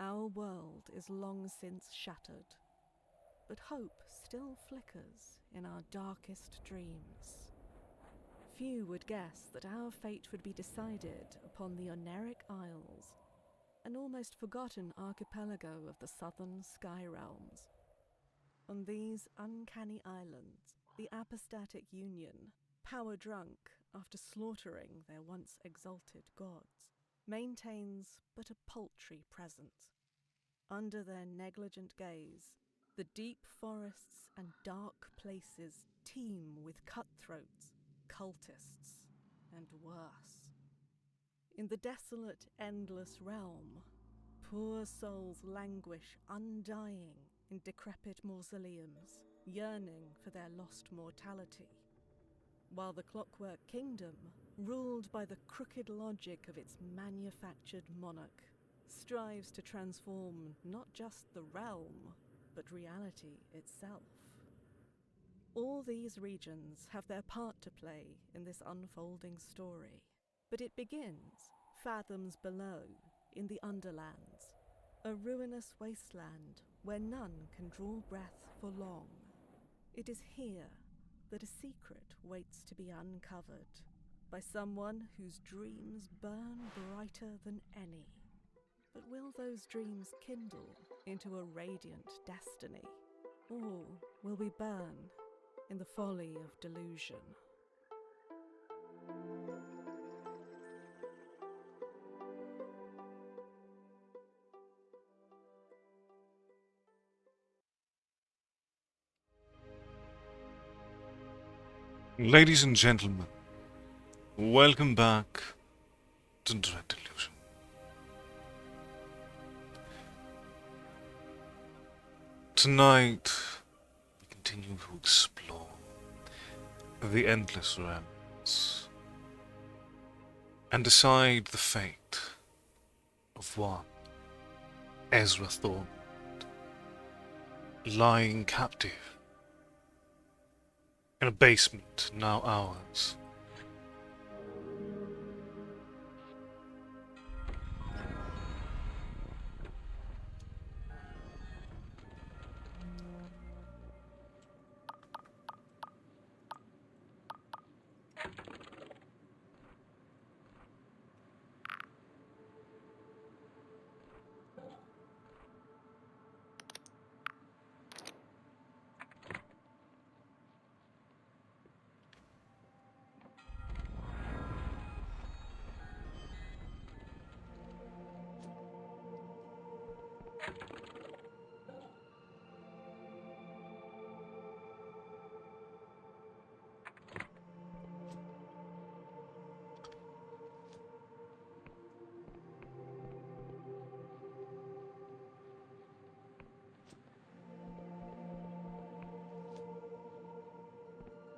Our world is long since shattered, but hope still flickers in our darkest dreams. Few would guess that our fate would be decided upon the Oneric Isles, an almost forgotten archipelago of the southern sky realms. On these uncanny islands, the apostatic union, power-drunk after slaughtering their once exalted gods, maintains but a paltry presence. Under their negligent gaze, the deep forests and dark places teem with cutthroats, cultists, and worse. In the desolate, endless realm, poor souls languish undying in decrepit mausoleums, yearning for their lost mortality, while the Clockwork Kingdom, ruled by the crooked logic of its manufactured monarch, strives to transform not just the realm, but reality itself. All these regions have their part to play in this unfolding story, but it begins fathoms below, in the Underlands, a ruinous wasteland where none can draw breath for long. It is here that a secret waits to be uncovered by someone whose dreams burn brighter than any. But will those dreams kindle into a radiant destiny? Or will we burn in the folly of delusion? Ladies and gentlemen, welcome back to Dread Delusion. Tonight, we continue to explore the endless realms and decide the fate of one Ezra Thorne, lying captive in a basement now ours.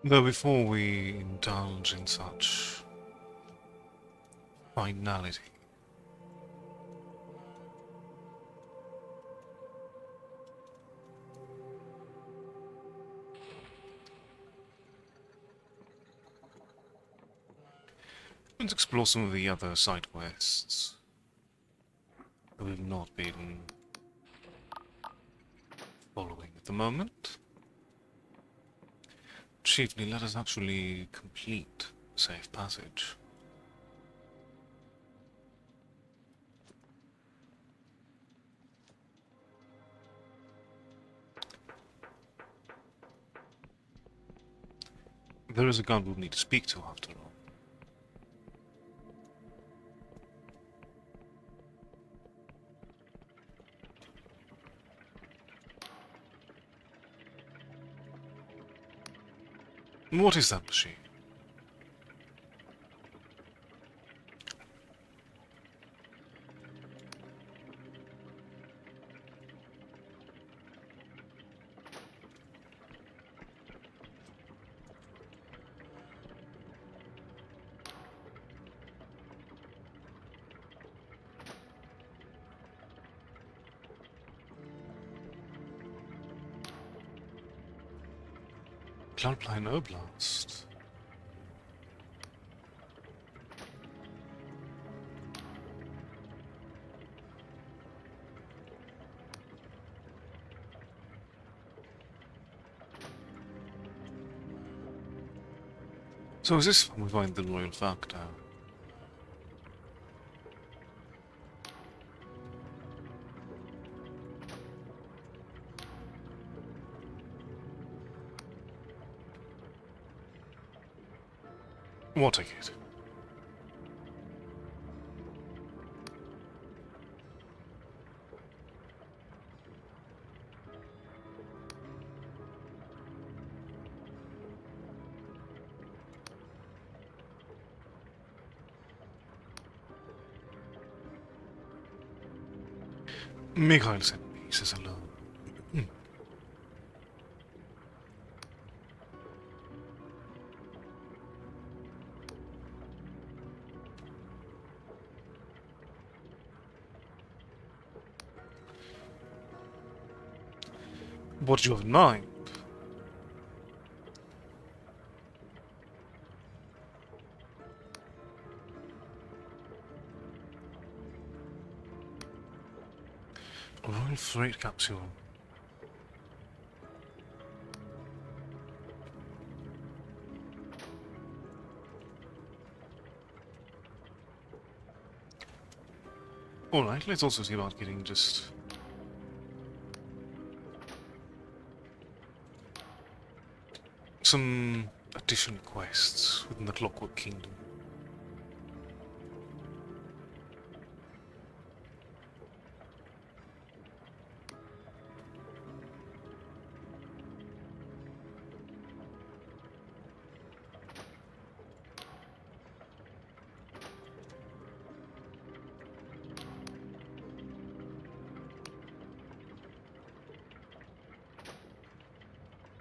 Though before we indulge in such finality, let's explore some of the other side quests that we've not been following at the moment. Chiefly, let us actually complete safe passage. There is a guard we'll need to speak to after all. What is that machine? Cloudpline Oblast. So is this when we find the royal factor? We'll take it. Mikhail sent me, he says hello. What did you have in mind? A royal freight capsule. Alright, let's also see about getting just... some additional quests within the Clockwork Kingdom.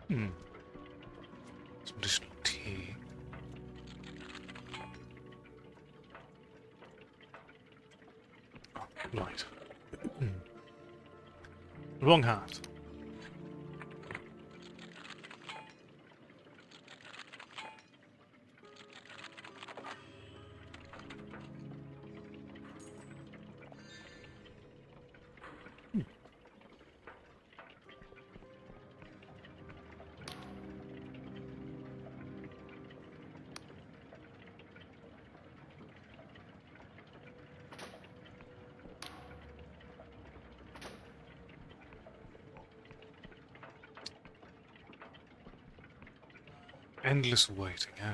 Some additional tea. Oh, right. Wrong hat. Endless waiting, eh?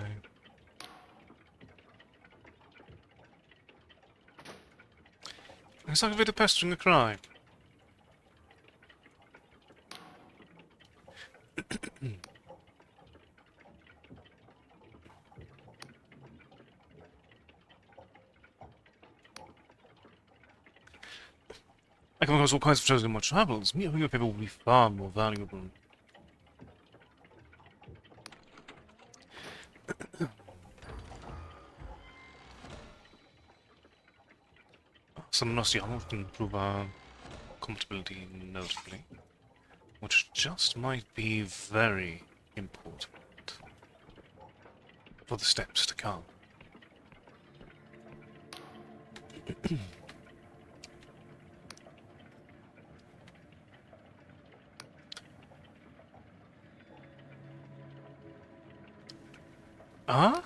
It's like a bit of pestering a crime. I come across all kinds of treasures in my travels. Meeting with people will be far more valuable. Some rusty armor can improve our compatibility notably, which just might be very important for the steps to come. Huh?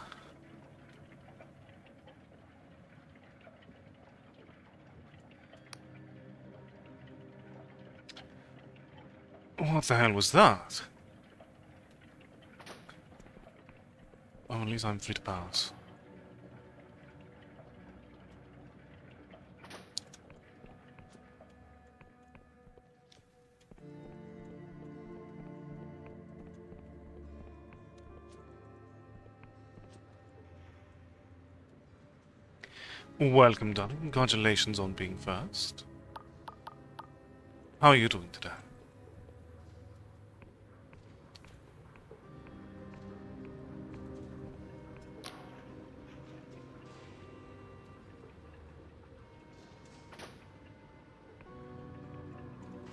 What the hell was that? Well, at least I'm free to pass. Welcome, darling. Congratulations on being first. How are you doing today?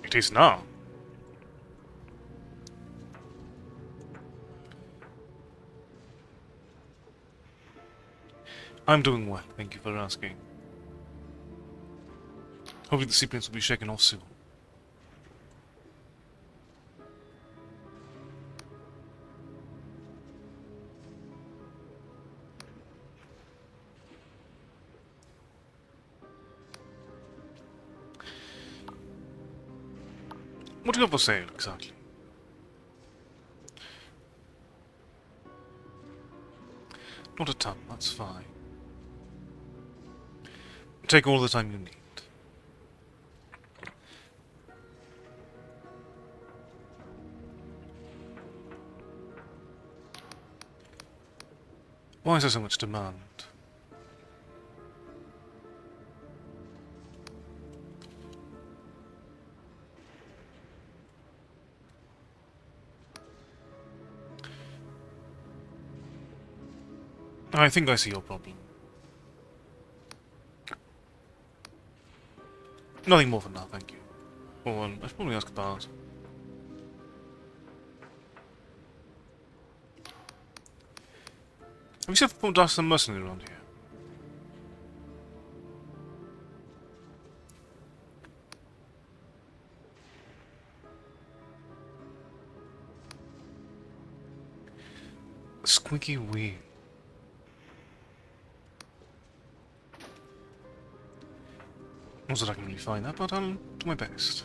It is now. I'm doing well, thank you for asking. Hopefully the sequence will be shaken off soon. What do you have for sale, exactly? Not a ton, that's fine. Take all the time you need. Why is there so much demand? I think I see your problem. Nothing more for now, thank you. Or, I should probably ask about... Have you seen performed us some mercenary around here? Squeaky wheel. Not that I can really find that, but I'll do my best.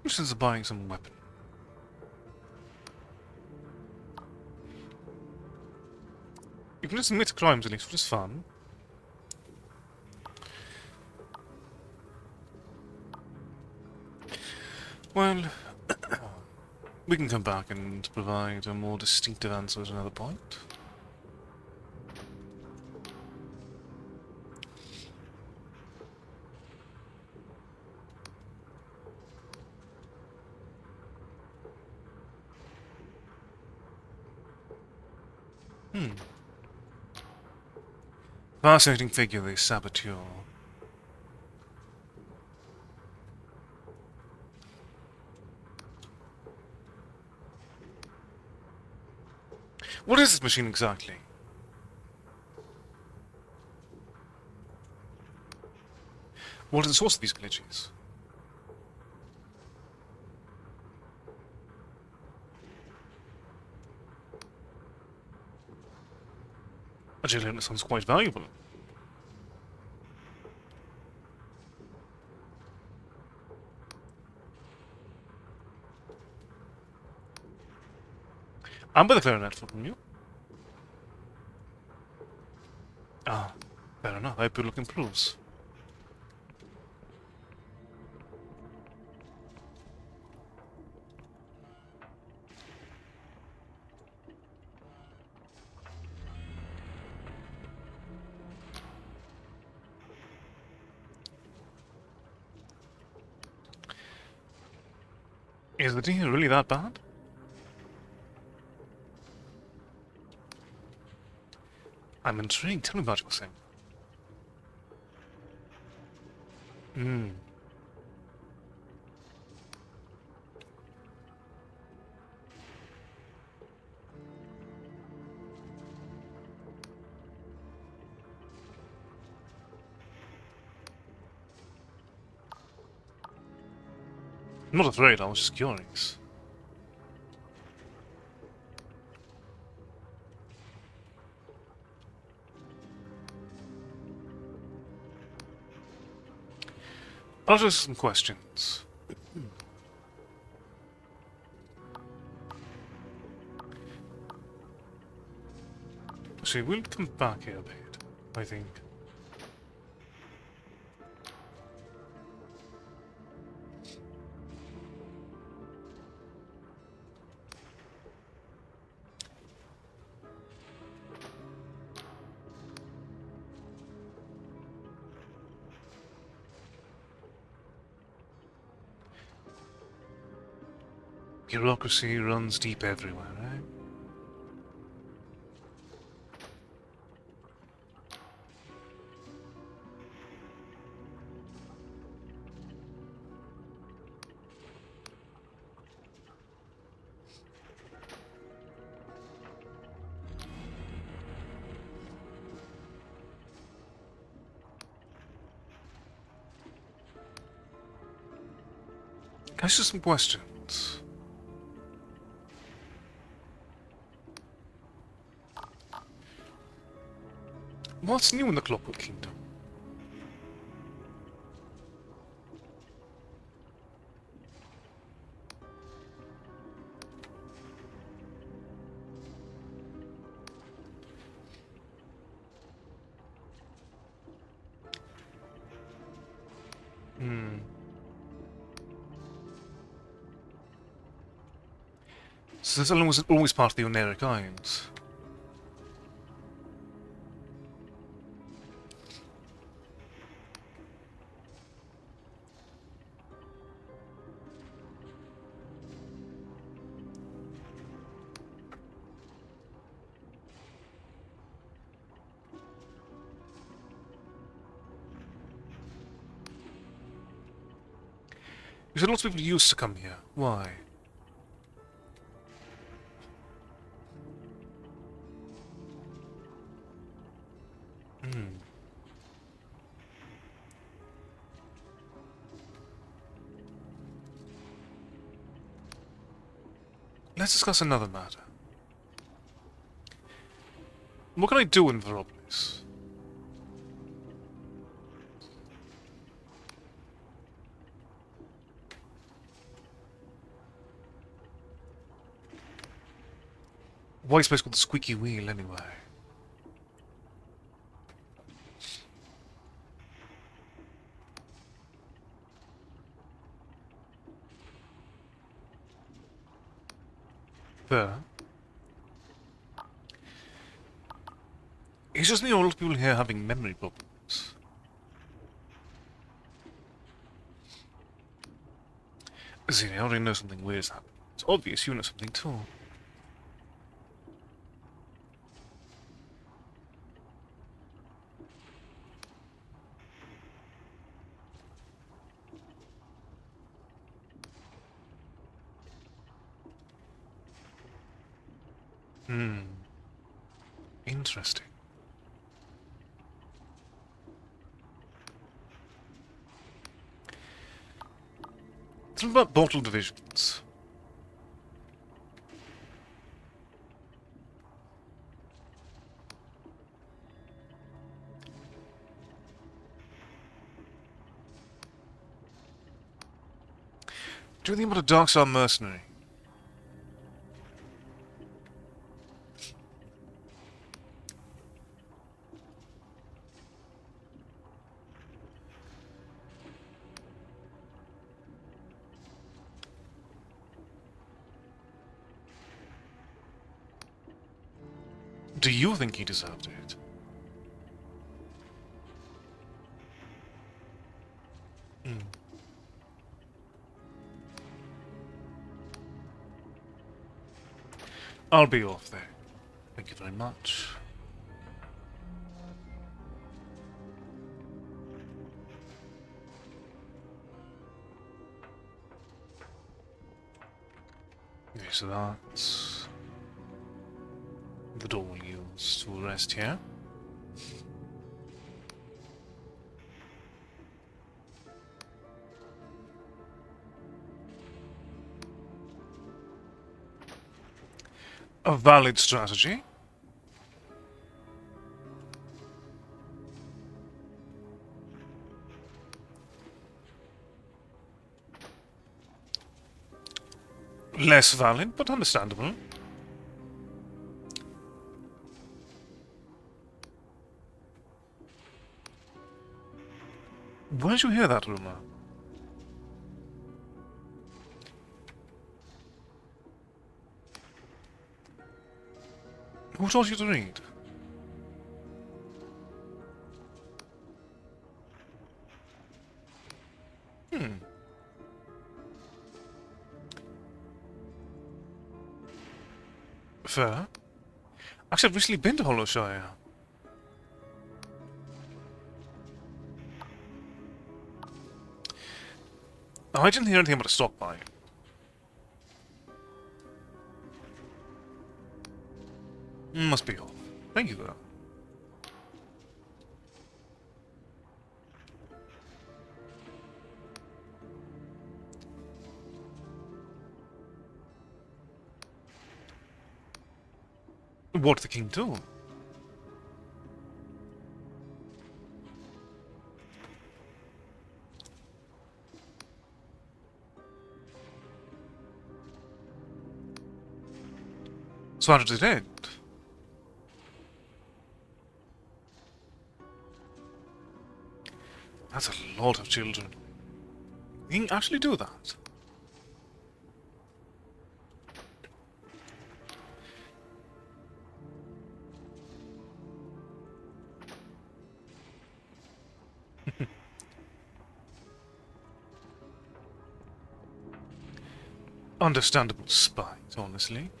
Since buying some weapon. You can just admit crimes at least, which is fun. Well, we can come back and provide a more distinctive answer at another point. Fascinating figure, the saboteur. What is this machine exactly? What is the source of these glitches? Actually, that sounds quite valuable. I'm by the clarinet from you. Ah, fair enough. I hope your luck improves. Is the deal really that bad? I'm intrigued. Tell me about your thing. Hmm. I'm not afraid, I was just curious. I'll ask some questions. See, we'll come back here a bit, I think. Bureaucracy runs deep everywhere, eh? Can I ask you some questions? What's new in the Clockwork Kingdom? Hmm. So this island was always part of the Oneric Isles. You said lots of people used to come here. Why? Hmm. Let's discuss another matter. What can I do in Veropolis? Why is this place called the Squeaky Wheel, anyway? There. It's just me or a lot of people here having memory problems. See, I already know something weird's happened. It's obvious you know something too. Hmm. Interesting. Tell me about bottle divisions. Do you think about a Dark Star mercenary? Do you think he deserved it? Hmm. I'll be off there. Thank you very much. Okay, so that's the door we'll use to rest here. A valid strategy. Less valid, but understandable. Where did you hear that rumor? Who taught you to read? Hmm. Fair. Actually, I've recently been to Hollowshire. I didn't hear anything about a stock buy. Must be all. Thank you, though. What the king do? So how did it end? That's a lot of children. You can actually do that. Understandable spite, honestly.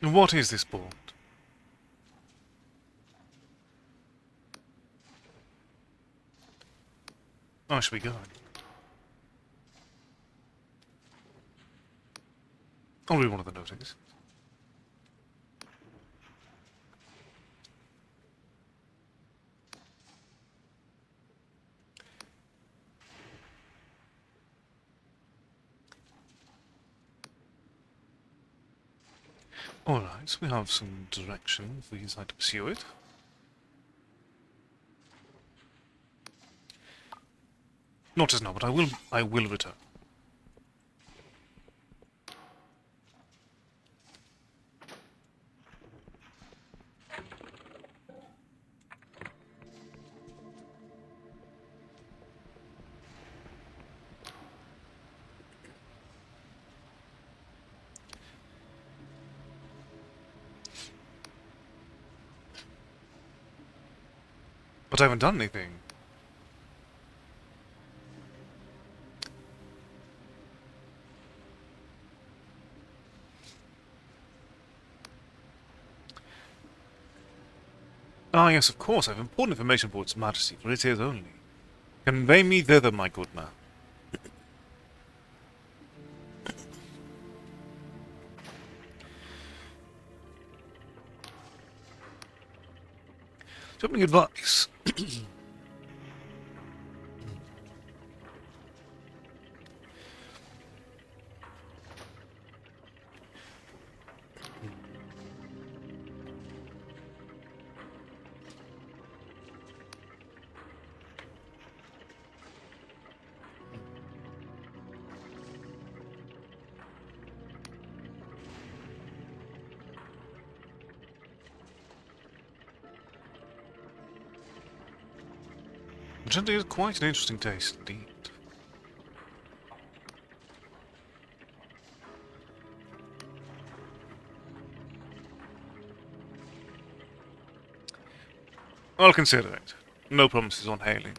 What is this board? I should be going. I'll read one of the notices. Alright, so we have some direction if we decide to pursue it. Not just now, but I will return. But I haven't done anything. Ah, yes, of course, I have important information for Its Majesty, for it is only. Convey me thither, my good man. Something advice. Which is quite an interesting taste indeed. I'll consider it. No promises on hailing.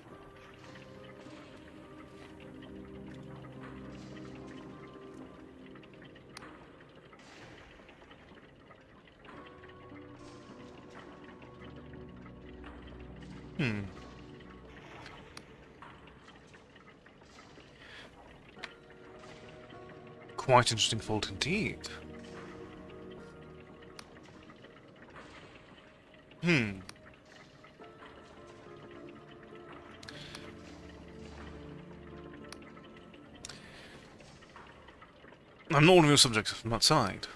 Quite interesting fault indeed. I'm not one of your subjects from that side.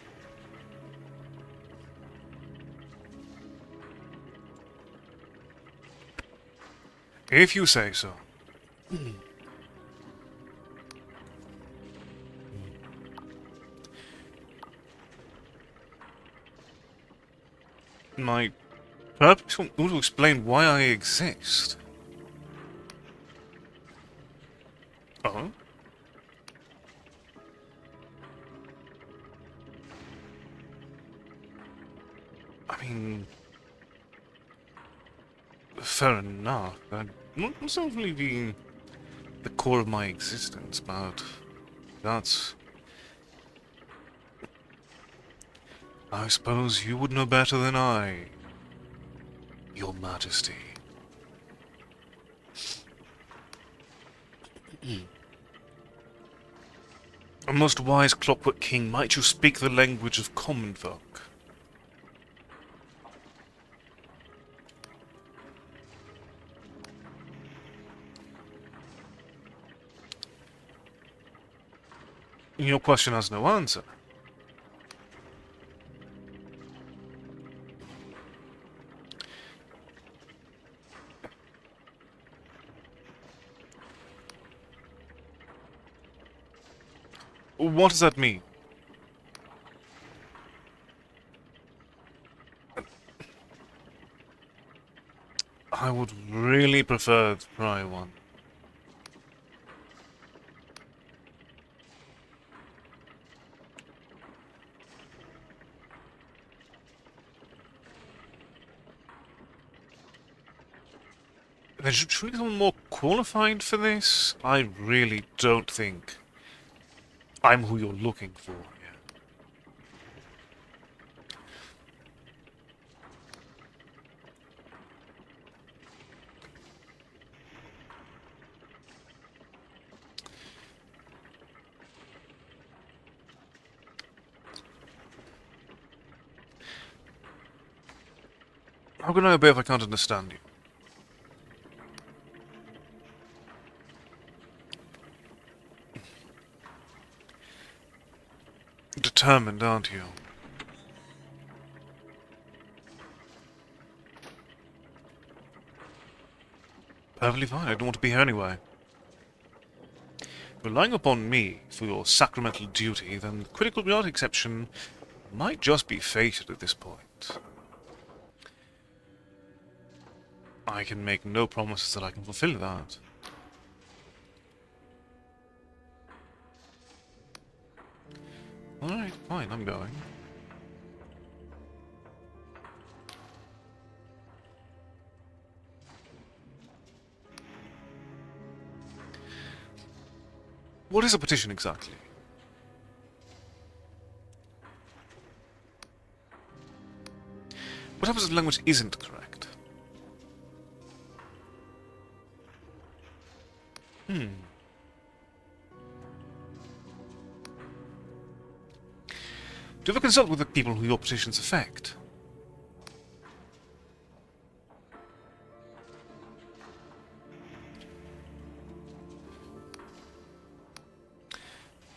If you say so. My purpose was to explain why I exist. Oh? I mean... Fair enough. That's not really the core of my existence, but... That's... I suppose you would know better than I, Your Majesty. A most wise clockwork king, might you speak the language of common folk? Your question has no answer. What does that mean? I would really prefer the prior one. There should be someone more qualified for this. I really don't think I'm who you're looking for. How can I obey if I can't understand you? Determined, aren't you? Perfectly fine, I don't want to be here anyway. Relying upon me for your sacramental duty, then the critical beyond exception might just be fated at this point. I can make no promises that I can fulfill that. Alright, fine, I'm going. What is a petition exactly? What happens if the language isn't correct? Do you ever consult with the people who your petitions affect?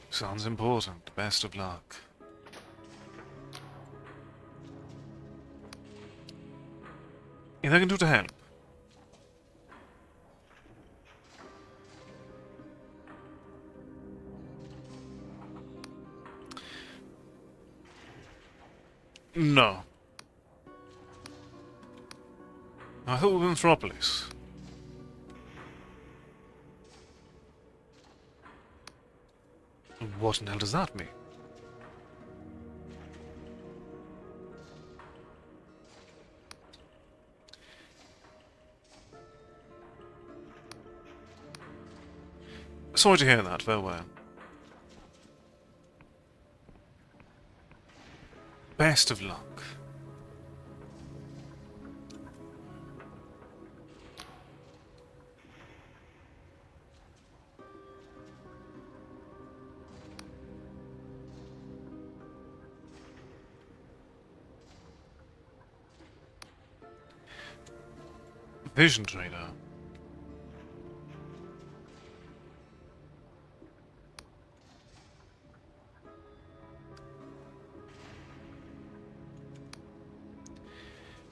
Sounds important. Best of luck. Anything I can do to help? No. I thought we were in Metropolis. What in the hell does that mean? Sorry to hear that, farewell. Best of luck. Vision Trader.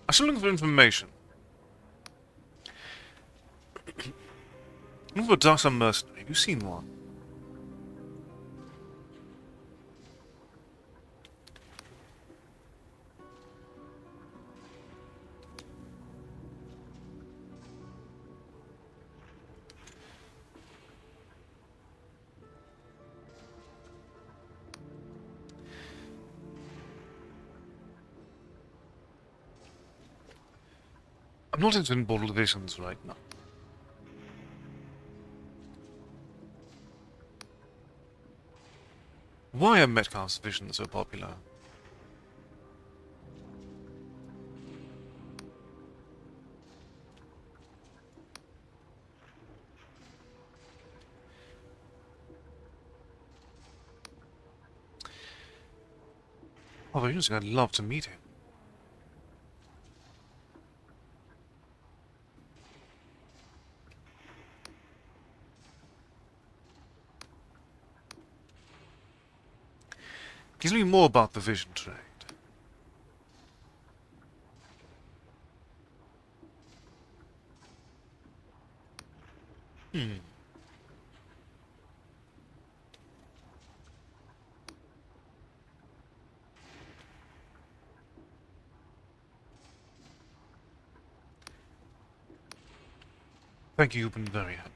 I'm still looking for information. Looking for a Dark Sun mercenary. Have you seen one? I'm not into inboard divisions right now. Why are Metcalf's visions so popular? Oh, very interesting. I'd love to meet him. Gives me more about the vision trade. Thank you, you've been very helpful.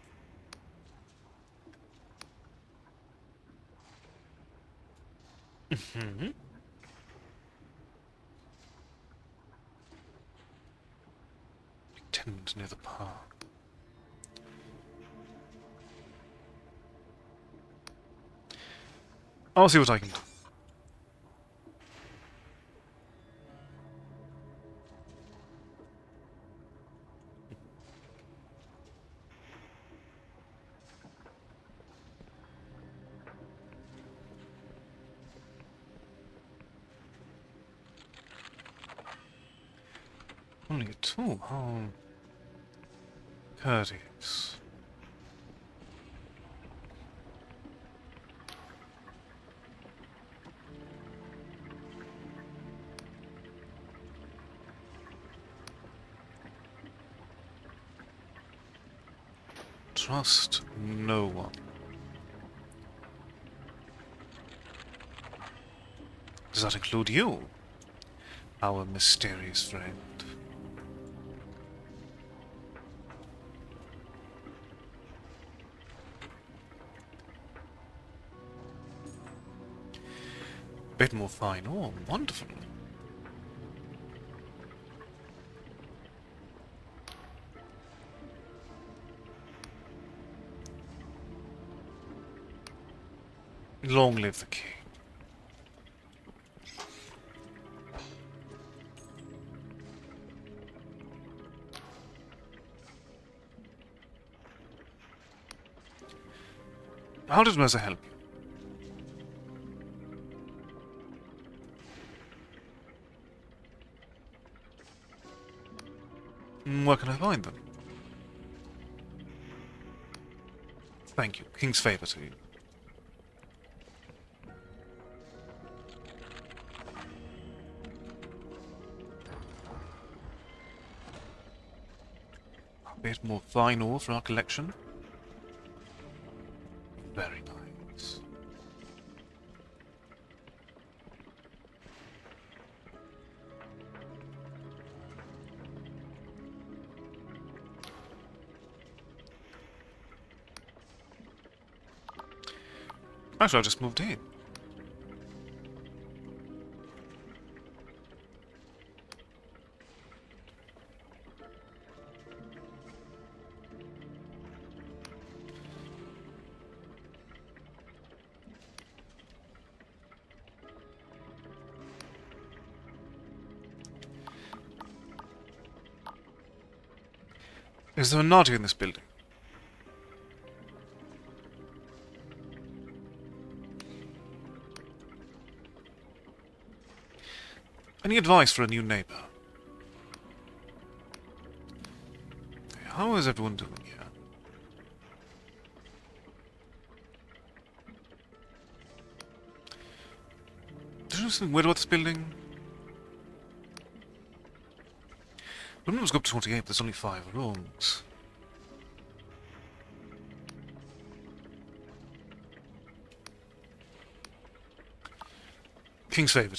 Tenement near the park. I'll see what I can do. Only a tool, how courteous. Trust no one. Does that include you, our mysterious friend? Bit more fine. Oh, wonderful. Long live the king. How does Mercer help you? Where can I find them? Thank you. King's favor to you. A bit more fine ore for our collection. Very nice. Actually, I just moved in. Is there a Nadia in this building? Any advice for a new neighbor? How is everyone doing here? Did you know something weird about this building? When it was up to 28, there's only 5 rooms. King's favour.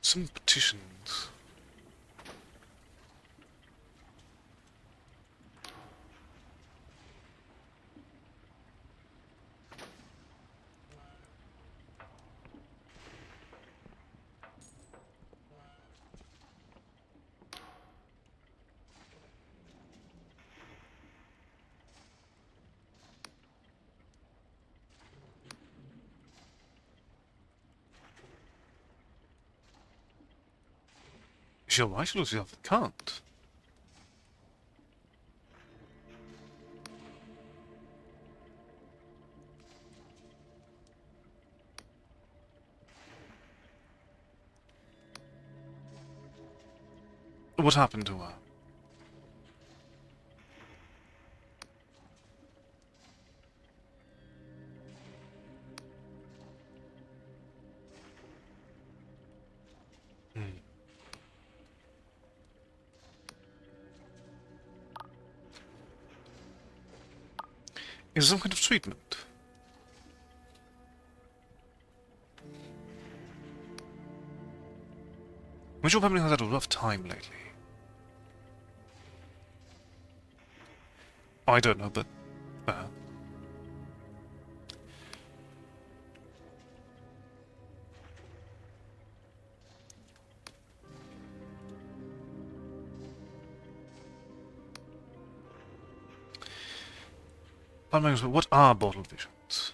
Some petitions. Sure, why should you have the can't? What happened to her? Hmm. Is there some kind of treatment? Which your family has had a rough time lately. I don't know, but what are bottle visions?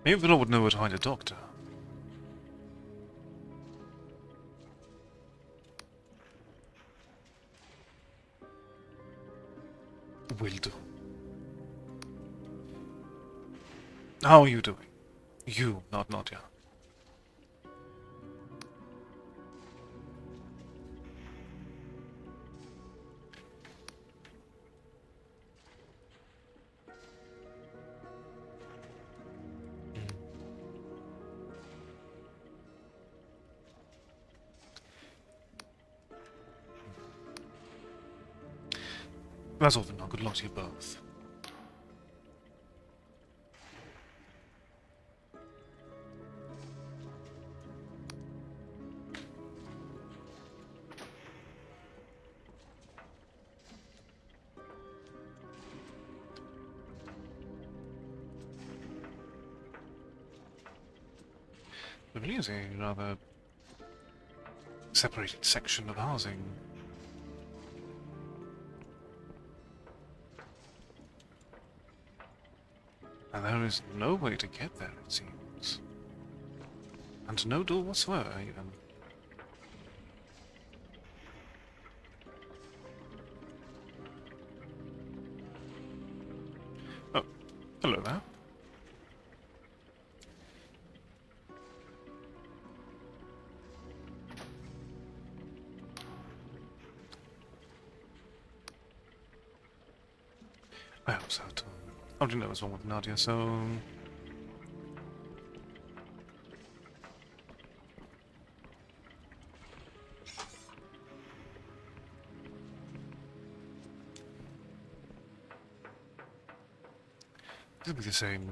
Maybe Villa would know where to find a doctor. Will do. How are you doing? You, not Nadia. That's all for now. Good luck to you both. There really is a rather separated section of housing. And there is no way to get there, it seems. And no door whatsoever, even. Oh, hello there. I hope so, too. I didn't know what was wrong with Nadia, so... It'll be the same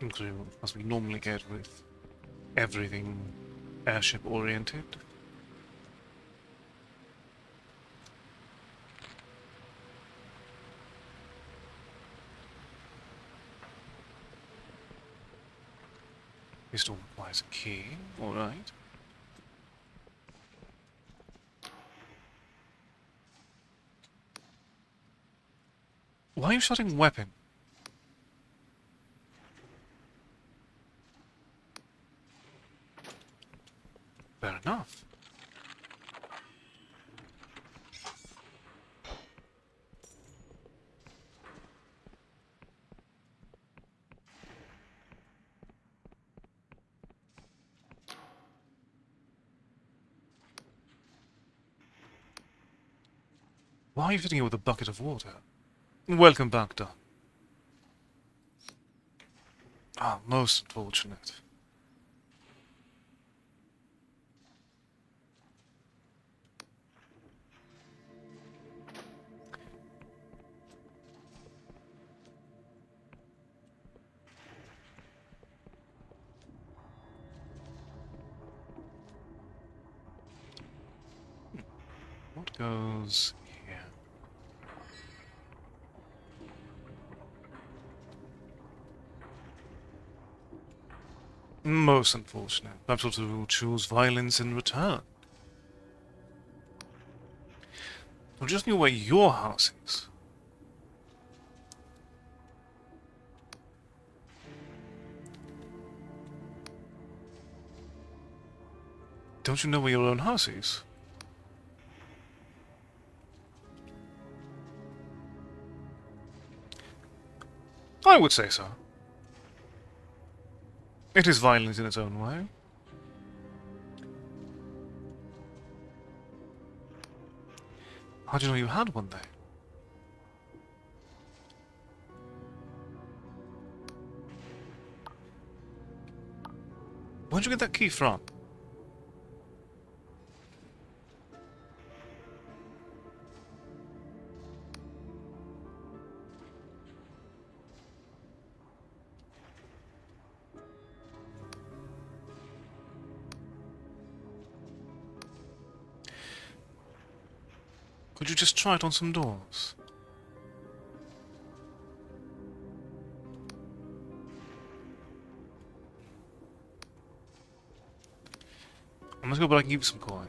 interview as we normally get with everything airship-oriented. It still requires a key, alright. Why are you shouting weapon? Fair enough. Why are you sitting here with a bucket of water? Welcome back, Doc. Ah, most unfortunate. What goes here? Most unfortunate. Perhaps also will choose violence in return. I'm just knew where your house is. Don't you know where your own house is? I would say so. It is violent in its own way. How do you know you had one there? Where'd you get that key from? Could you just try it on some doors? I must go, but I can give you some coin.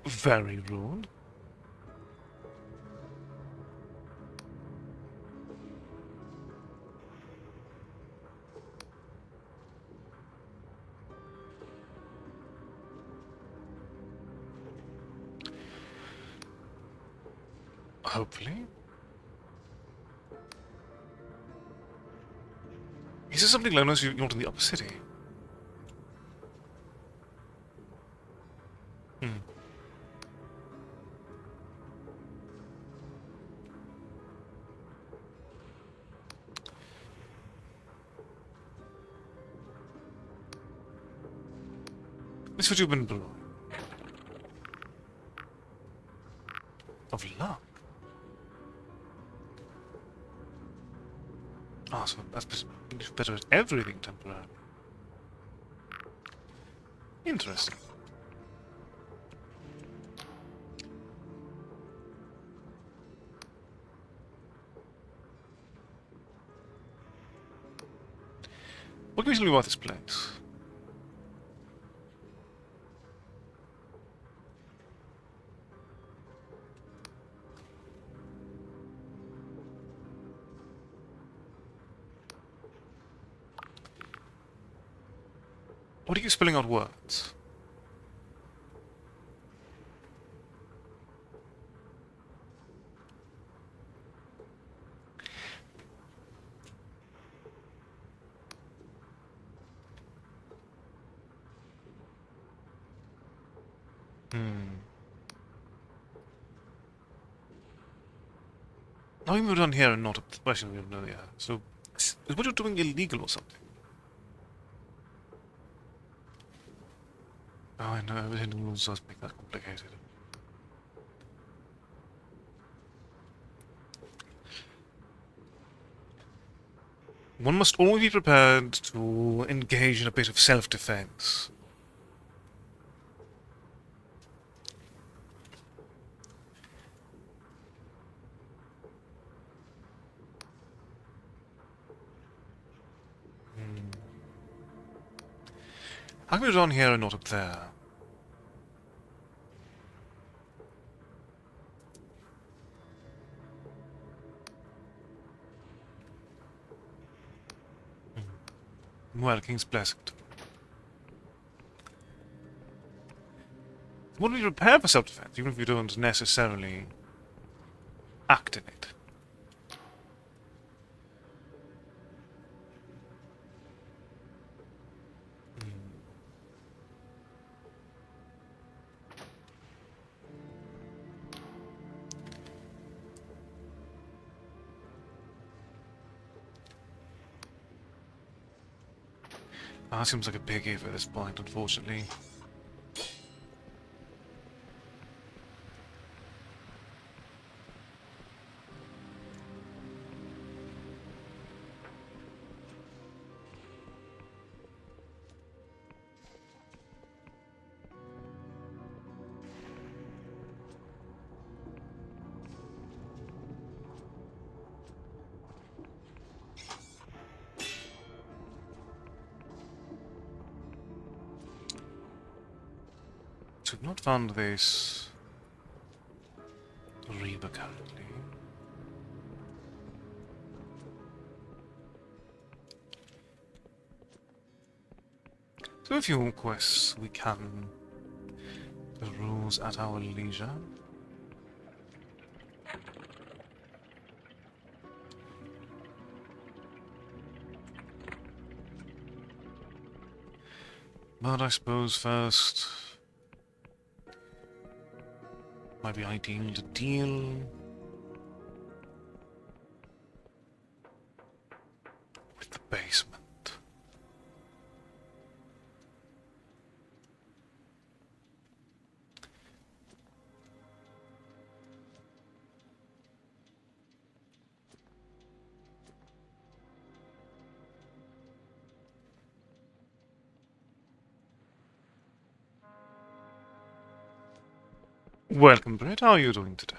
Very rude. Hopefully. Is there something known as you want in the upper city? Hmm. This would have been blue. Of luck. Ah, so that's better at everything temporarily. Interesting. What can you tell me about this place? What are you spelling out words? Now we moved on here and not up the question we have no idea. So, is what you're doing illegal or something? Oh, I know, everything in the rules does make that complicated. One must always be prepared to engage in a bit of self-defense. How come you're down here and not up there? Well, King's blessed. What do you prepare for self-defense, even if you don't necessarily act in it? Ah, seems like a big if at this point, unfortunately. So we've not found this Reba currently. So a few more quests we can peruse at our leisure. But I suppose first might be ideal to deal with the basement. Welcome, Brett. How are you doing today?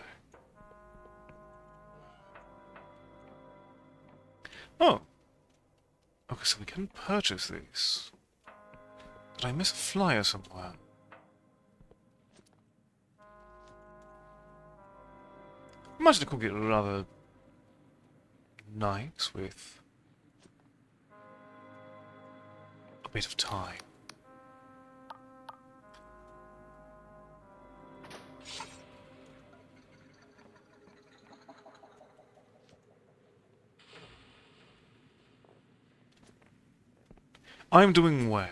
Oh. Okay, so we can purchase these. Did I miss a flyer somewhere? I imagine it could get rather nice with a bit of time. I'm doing well.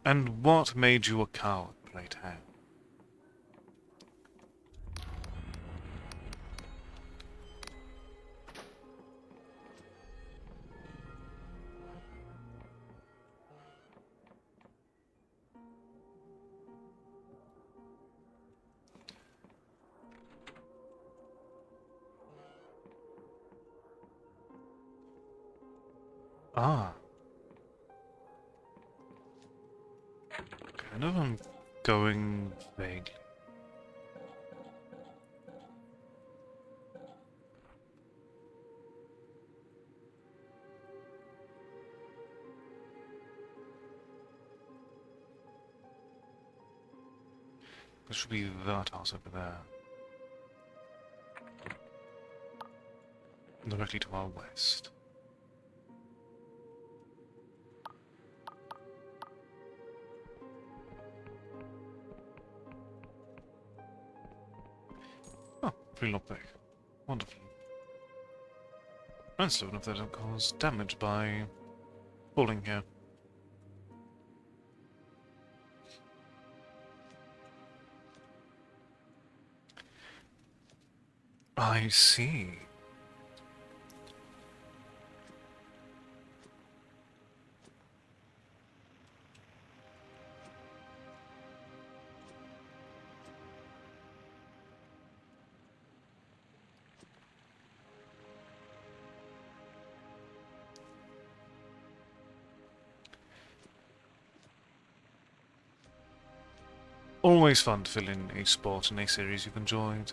And what made you a coward, pray tell? Ah. Kind of I'm going vaguely. There should be that house over there. Directly to our west. Oh, pretty lockpick. Wonderful. And slow enough that it cause damage by falling here. I see. Always fun to fill in a spot in a series you've enjoyed.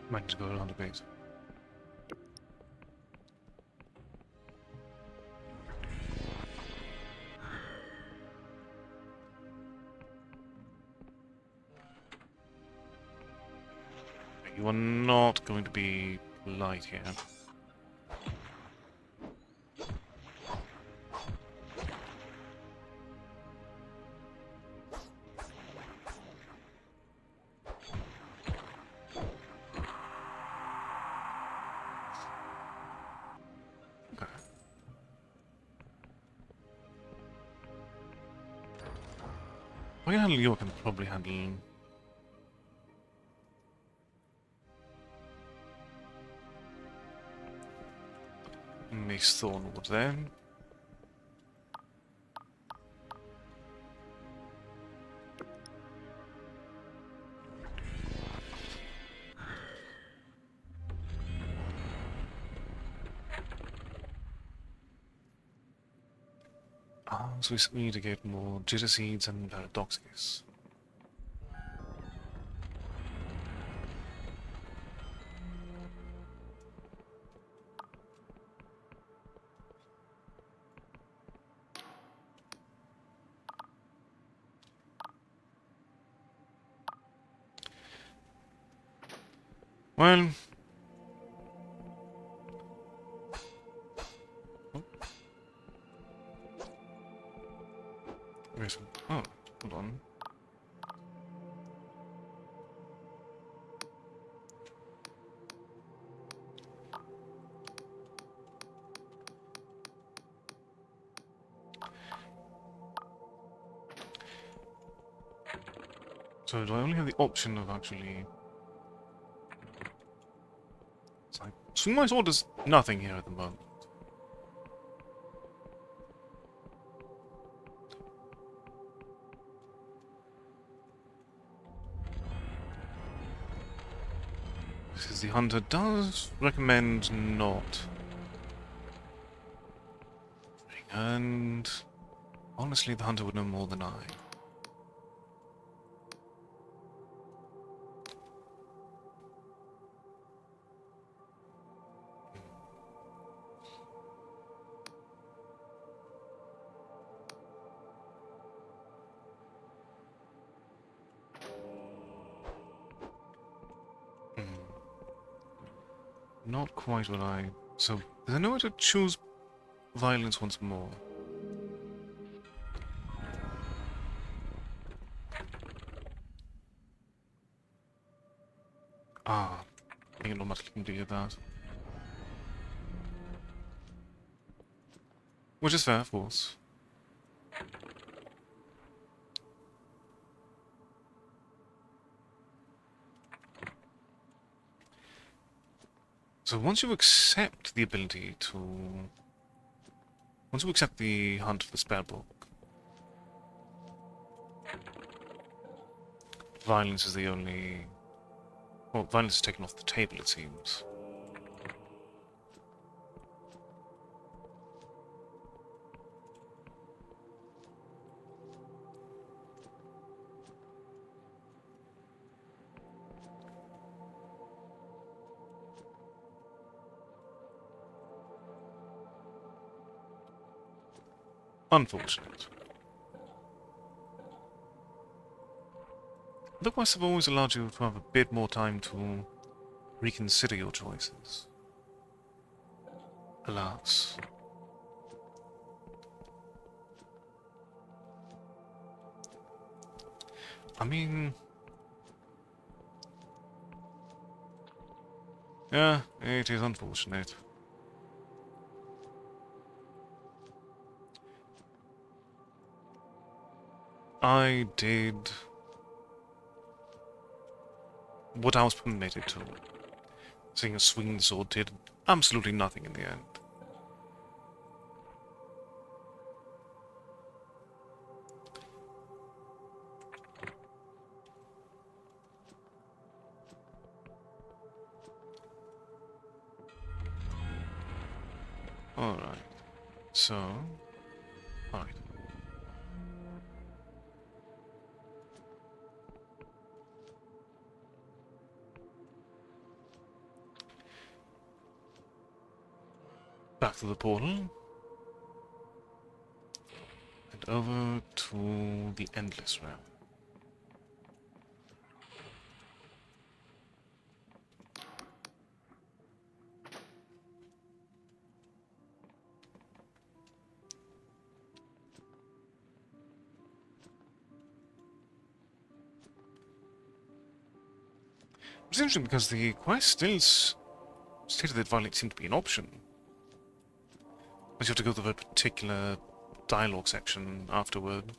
Might need to go around a bit. You are not going to be polite here. Okay. I can handle you, I can probably handle... Miss Thornwood then. So we need to get more jitter seeds and paradoxes. Well... Oh. Where's... Oh, hold on. So do I only have the option of actually... It's like... Swing my sword does nothing here at the moment. Because the hunter does recommend not. And... Honestly, the hunter would know more than I. Not quite what I... So, there's no way to choose violence once more. Ah, I think it automatically can do that. Which is fair, of course. So once you accept the ability to... Once you accept the hunt for the spell book, violence is the only... Well, violence is taken off the table, it seems. Unfortunate. Otherwise, I've always allowed you to have a bit more time to reconsider your choices. Alas. I mean... Yeah, it is unfortunate. I did what I was permitted to. Seeing a swinging sword did absolutely nothing in the end. Alright. So... Alright. Back to the portal. And over to the Endless Realm. It's interesting because the quest still stated that violence seemed to be an option. Unless you have to go to the particular dialogue section afterward.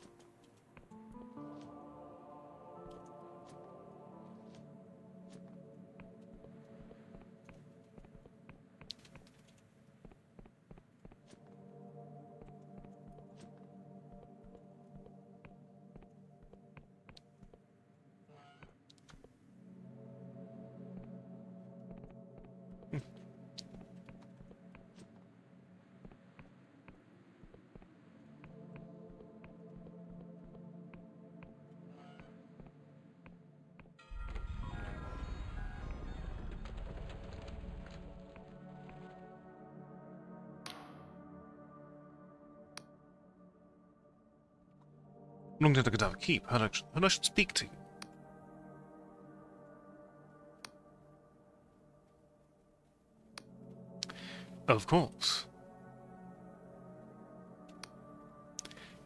Long to the Gaddafi keep. Heard I should speak to you. Of course.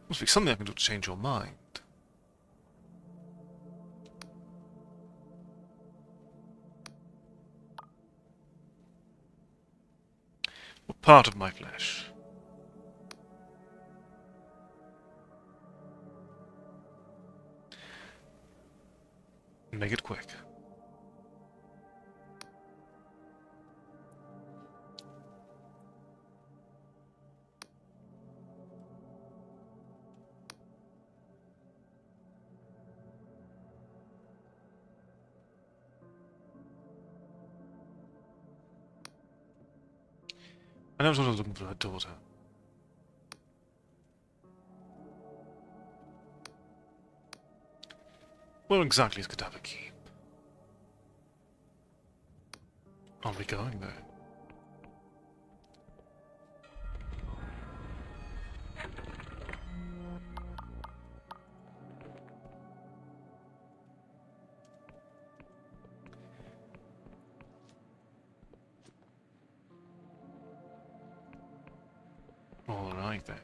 Must be something I can do to change your mind. What part of my flesh? Make it quick. I never thought I was looking for her daughter. Where exactly is Gaddafi Keep? Are we going there? Alright then.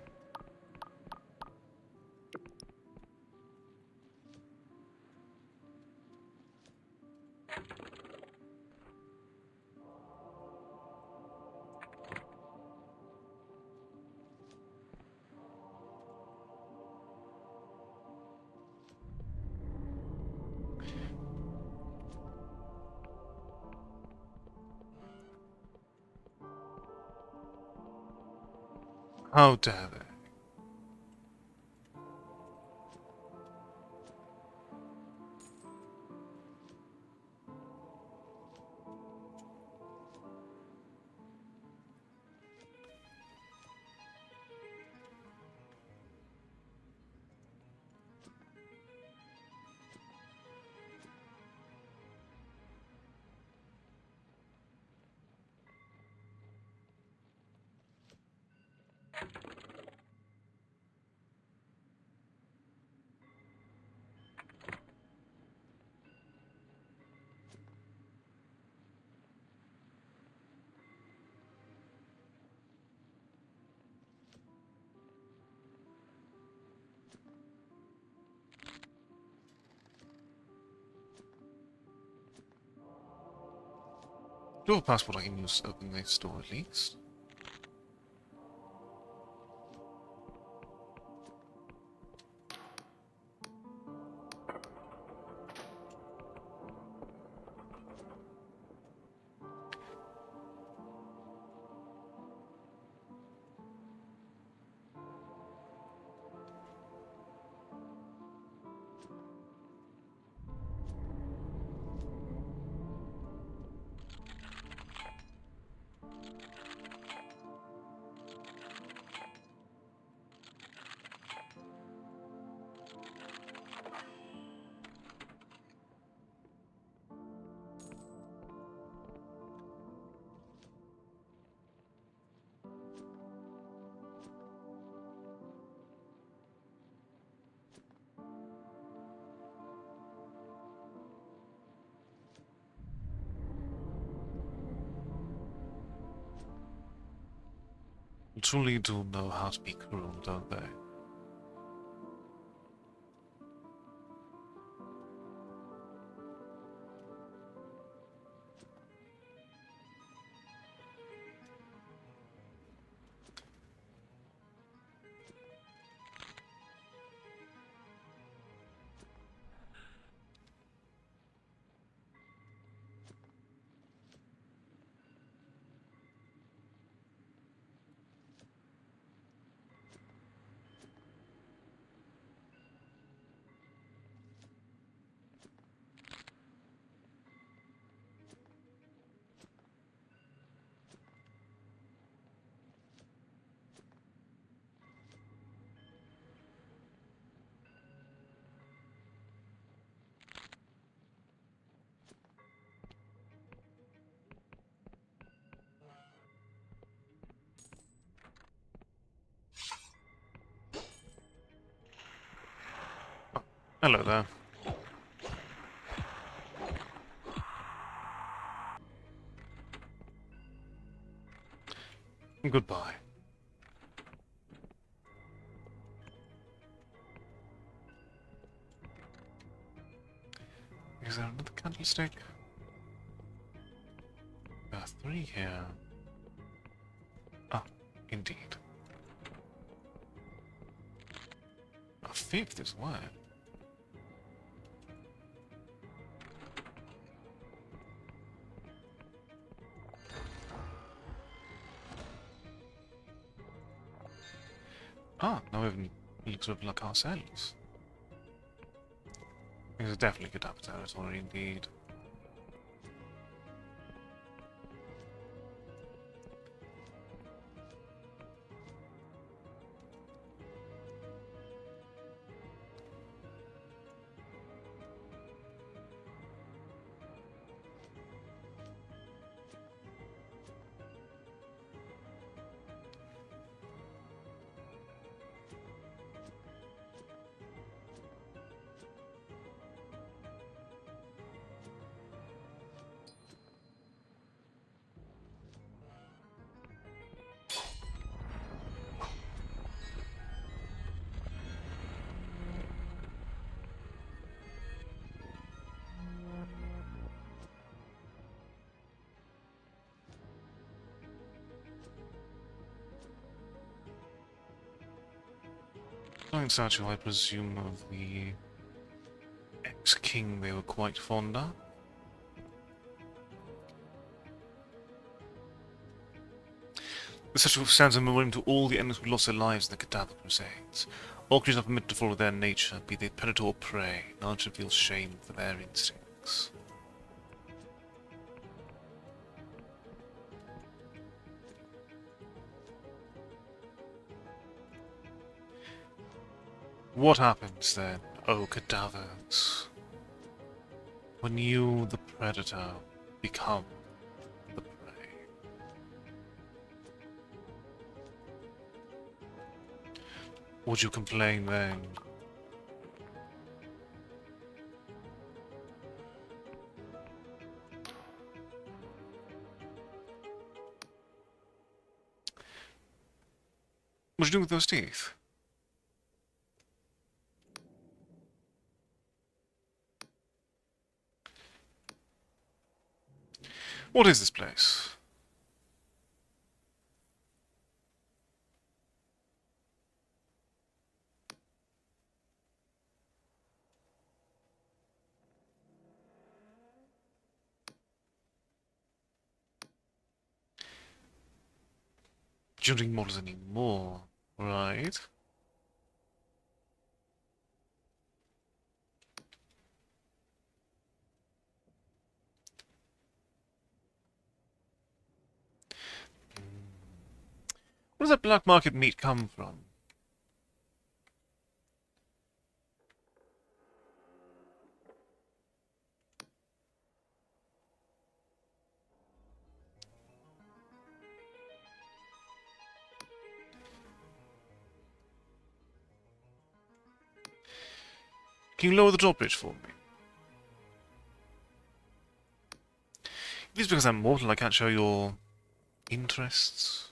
How dare they? Do you have a passport I can use to open this door at least? They truly do know how to be cruel, don't they? Hello there. Goodbye. Is there another candlestick? There are 3 here. Ah, indeed. A 5th as well. Ah, now we have looks sort of like ourselves. This is definitely good up territory indeed. Giant statue, I presume, of the ex-king they were quite fond of. The statue stands a memoriam to all the enemies who lost their lives in the Cadaver Crusades. All creatures are permitted to follow their nature, be they predator or prey. None should feel shame for their instincts. What happens then, O cadavers, when you, the predator, become the prey? Would you complain then? What you do with those teeth? What is this place? You don't need models anymore, right? Where does that black market meat come from? Can you lower the drawbridge for me? If it's because I'm mortal, I can't show your interests.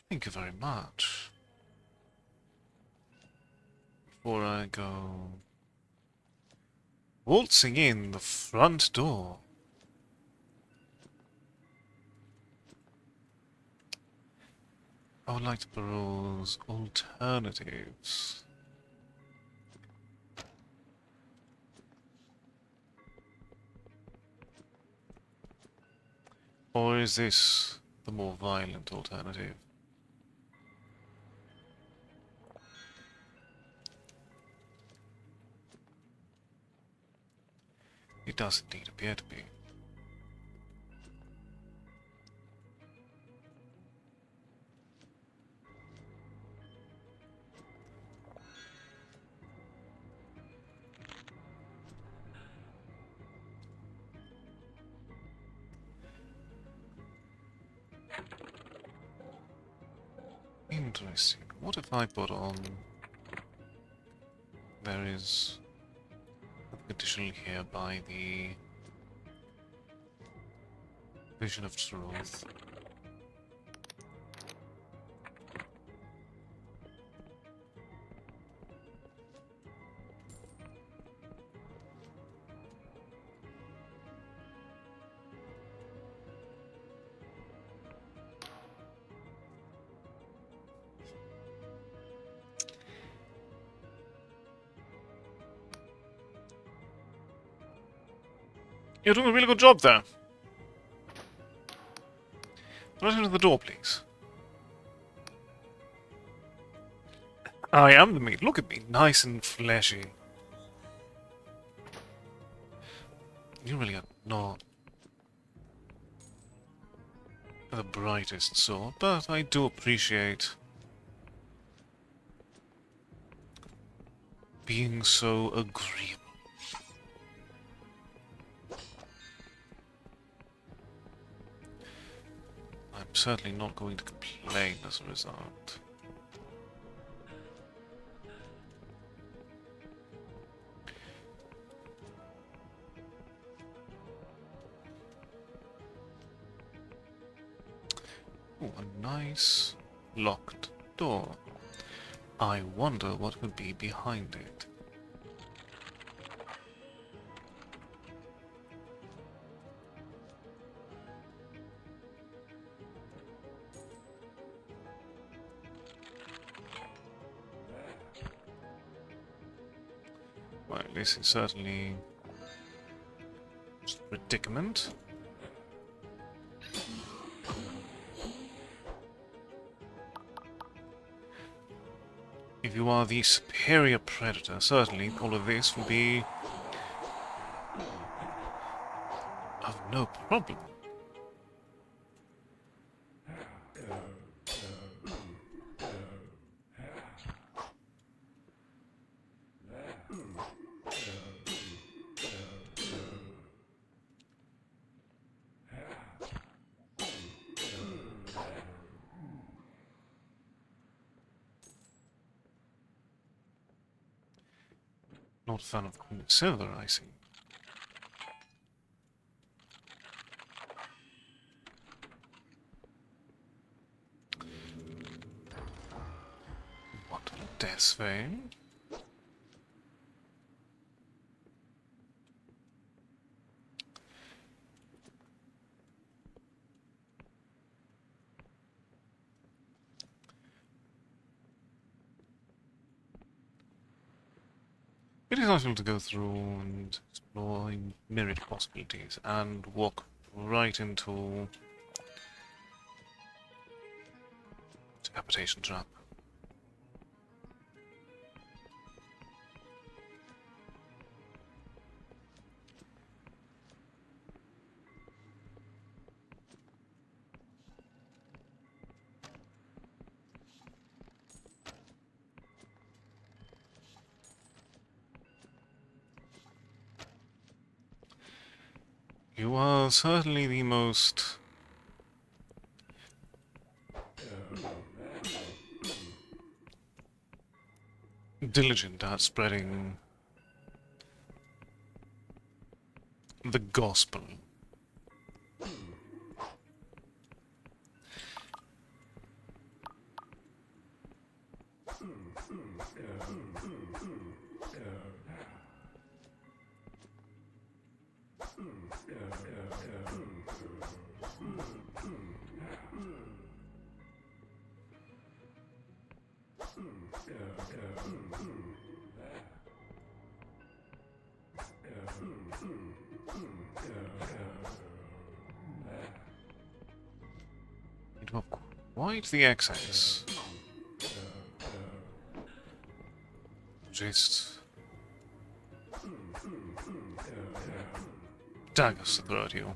Thank you very much. Before I go waltzing in the front door. I would like to peruse alternatives. Or is this the more violent alternative? It does indeed appear to be. Interesting. What if I put on... There is something additional here by the Vision of Truth. You're doing a really good job there. Let into the door, please. I am the meat. Look at me, nice and fleshy. You really are not the brightest sort, but I do appreciate being so agreeable. I'm certainly not going to complain as a result. Ooh, a nice locked door. I wonder what could be behind it. Well, this is certainly just a predicament. If you are the superior predator, certainly all of this will be of no problem. Not a fan of Queen of Silver, I see. What a death's vein. It is nice to go through and explore myriad possibilities and walk right into decapitation trap. You are certainly the most diligent at spreading the gospel. You have quite the accents. Just daggers to throw at you.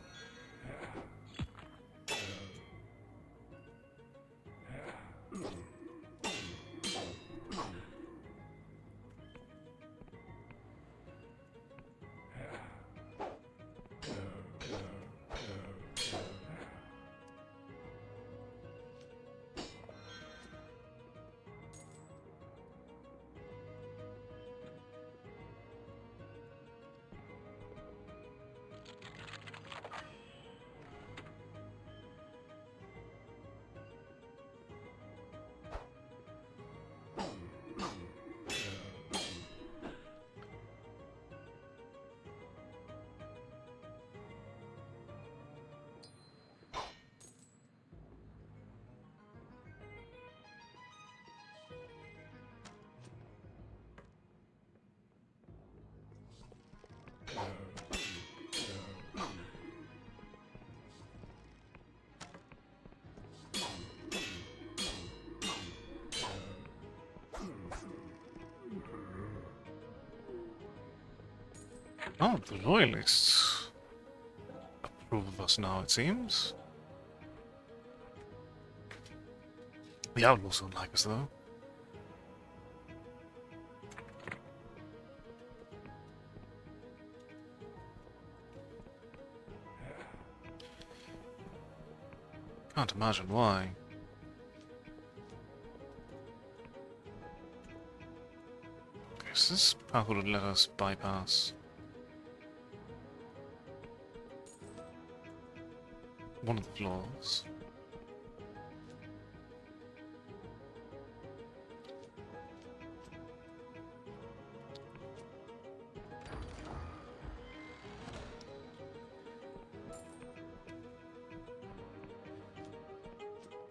Oh, the Royalists approve of us now, it seems. The Outlaws don't like us, though. Can't imagine why. Okay, so this path would let us bypass one of the floors.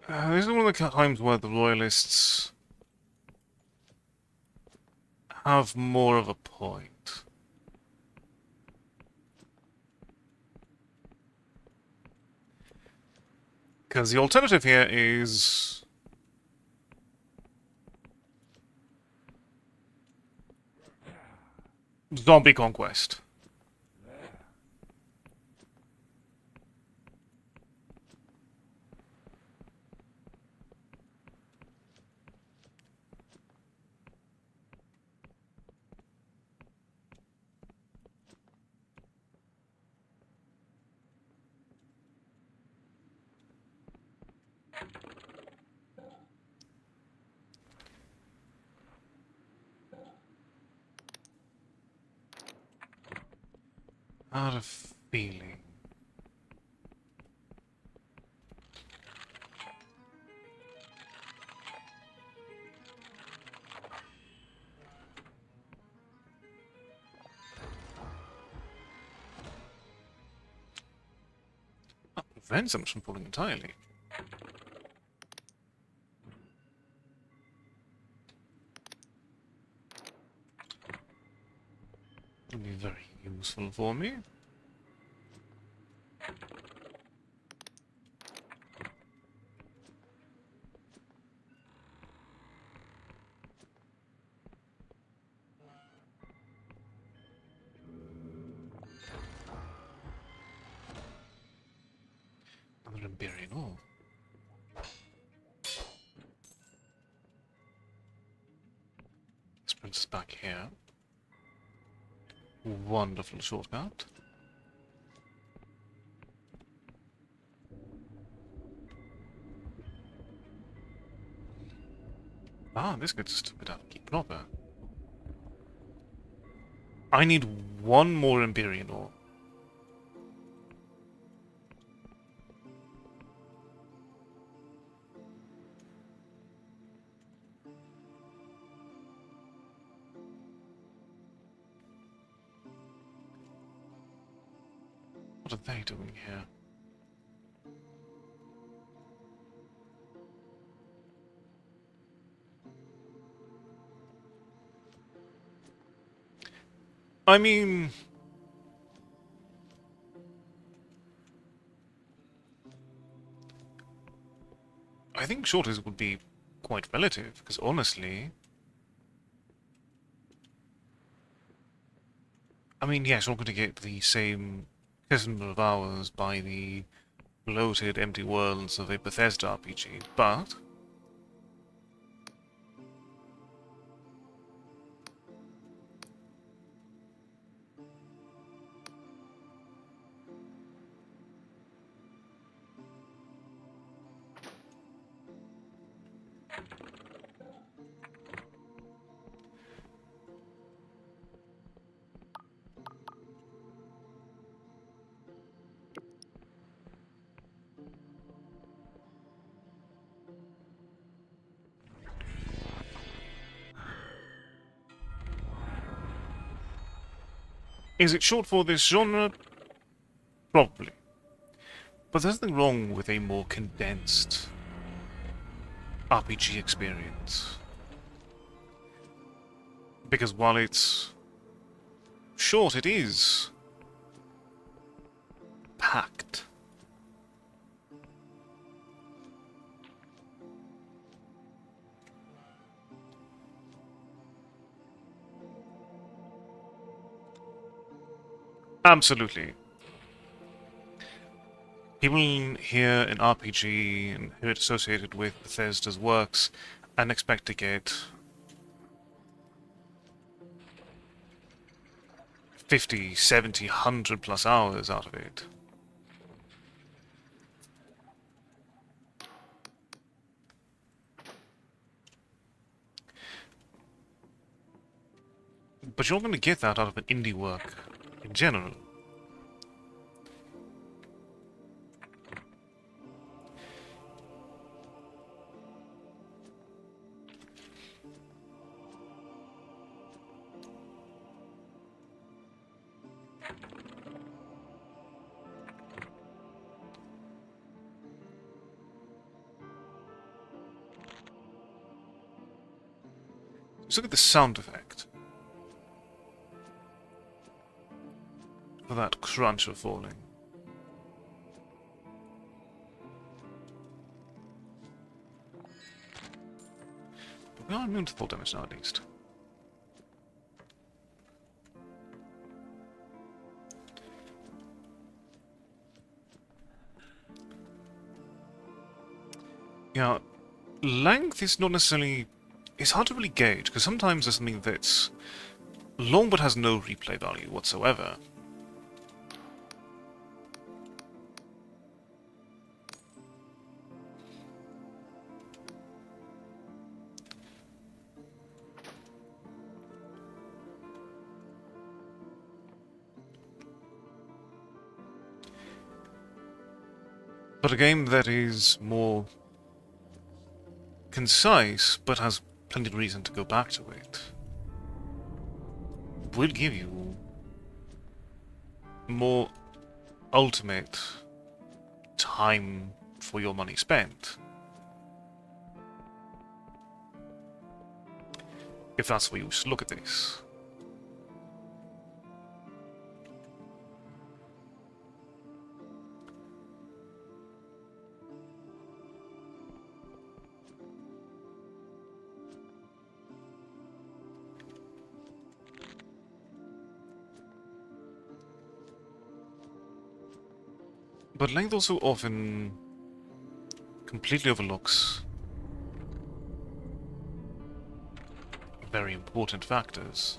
This is one of the times where the Royalists have more of a point. Because the alternative here is zombie conquest. I had a feeling. That prevents them from falling entirely. Would be very useful for me. Another Iberian ore. This brings us back here. Wonderful shortcut. Ah, this gets us to Pedalki proper. I need one more Iberian ore. What are they doing here? I mean... I think shortage would be quite relative, because honestly... I mean, yes, we're not going to get the same number of hours by the bloated empty worlds of a Bethesda RPG, but... Is it short for this genre? Probably. But there's nothing wrong with a more condensed RPG experience. Because while it's short, it is packed. Absolutely. People here in RPG and who are associated with Bethesda's works and expect to get 50, 70, 100 plus hours out of it. But you're not going to get that out of an indie work in general. Let's look at the sound effect for that crunch of falling. But we are immune to fall damage now, at least. Yeah, length is not necessarily... It's hard to really gauge, because sometimes there's something that's long but has no replay value whatsoever. But a game that is more concise, but has plenty of reason to go back to it, will give you more ultimate time for your money spent. If that's the way you should look at this. But length also often completely overlooks very important factors.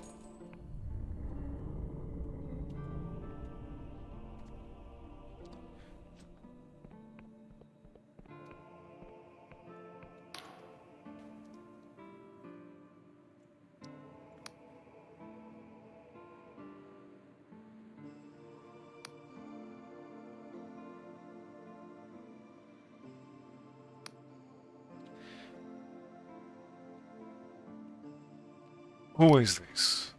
Who is this?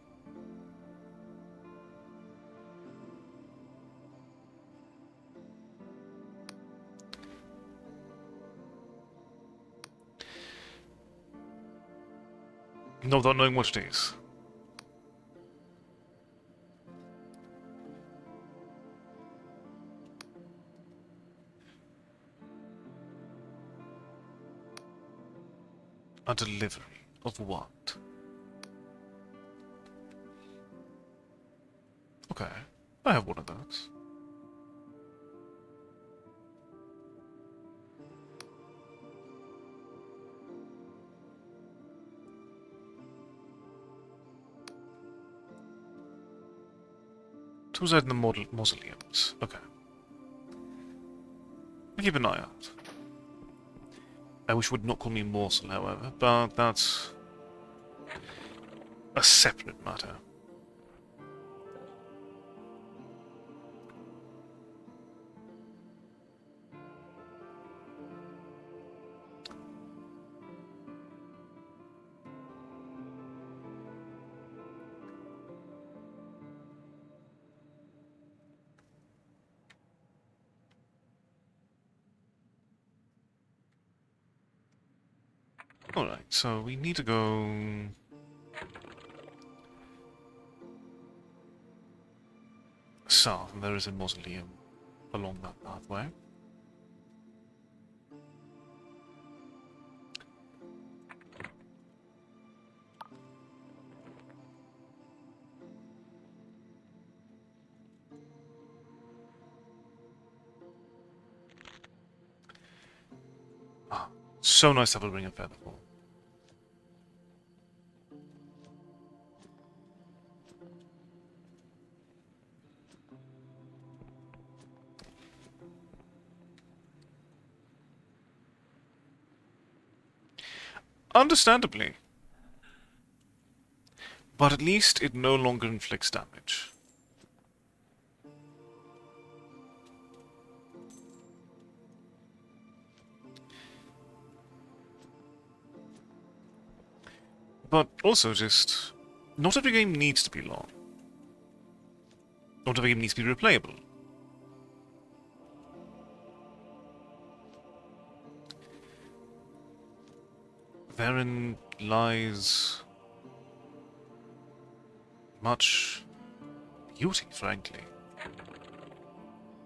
No, without knowing what it is. A delivery of what? Okay, I have one of those. To reside in the mausoleums. Okay. I'll keep an eye out. I wish you would not call me morsel, however, but that's a separate matter. Alright, so we need to go... south, and there is a mausoleum along that pathway. So nice to have a ring of feather for. Understandably. But at least it no longer inflicts damage. But also just, not every game needs to be long. Not every game needs to be replayable. Therein lies much beauty, frankly.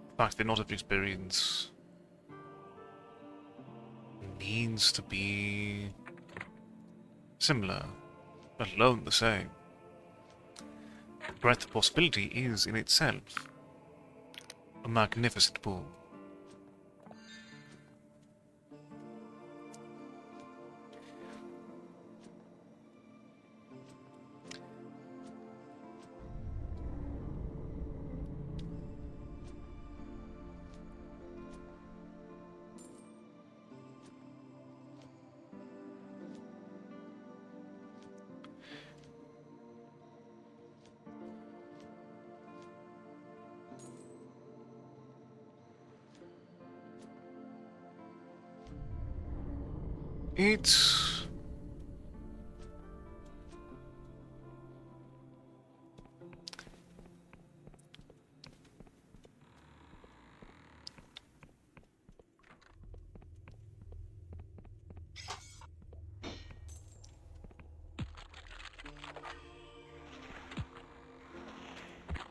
The fact that not every experience needs to be similar, let alone the same. The breadth of possibility is, in itself, a magnificent boon. It's...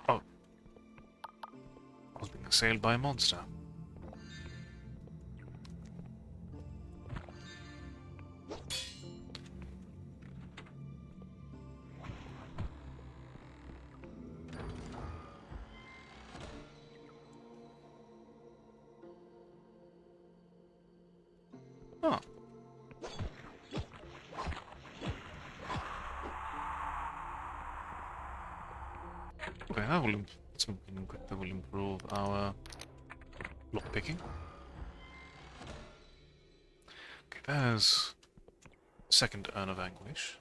Oh. I was being assailed by a monster. Oh. Okay, that will, that will improve our lockpicking. Okay, there's second Urn of Anguish.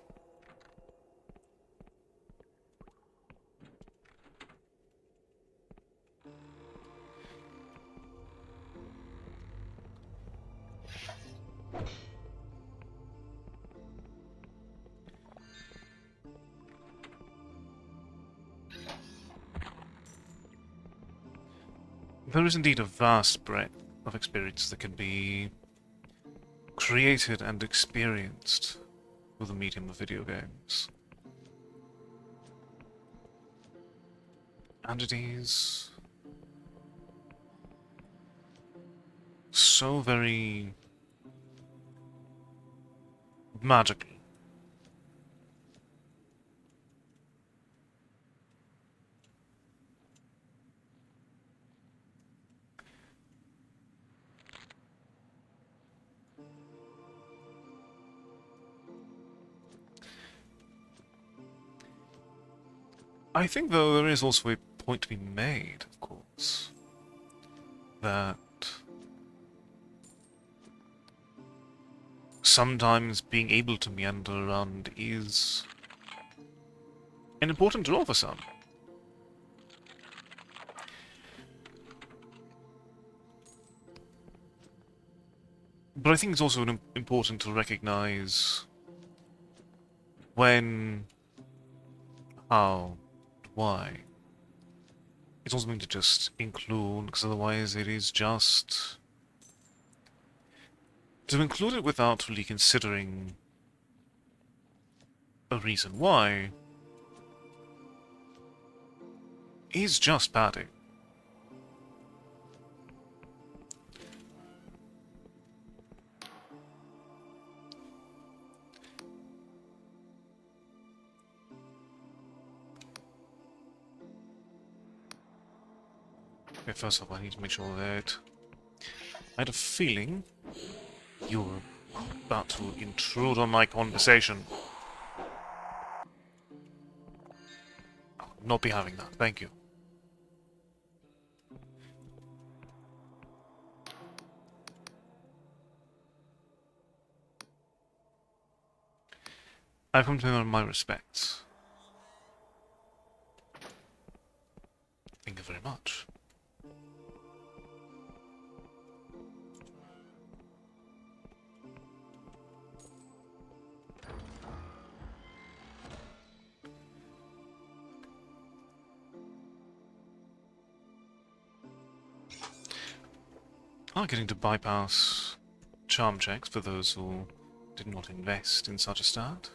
There is indeed a vast breadth of experience that can be created and experienced with the medium of video games. And it is so very magical. I think, though, there is also a point to be made, of course, that sometimes being able to meander around is an important draw for some. But I think it's also important to recognize when, how, why. It's not something to just include, because otherwise it is just... To include it without really considering a reason why is just padding. First of all, I need to make sure that I had a feeling you were about to intrude on my conversation. I'll not be having that, thank you. I've come to pay my respects. Thank you very much. Getting to bypass charm checks for those who did not invest in such a start.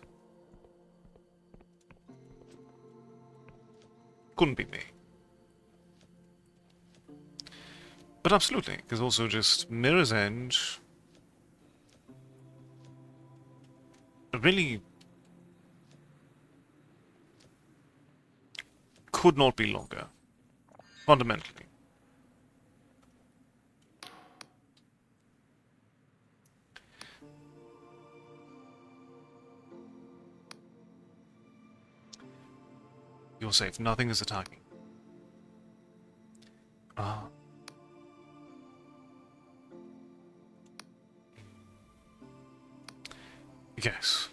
Couldn't be me. But absolutely, because also just Mirror's Edge really could not be longer, fundamentally. You're safe. Nothing is attacking. Ah. Yes.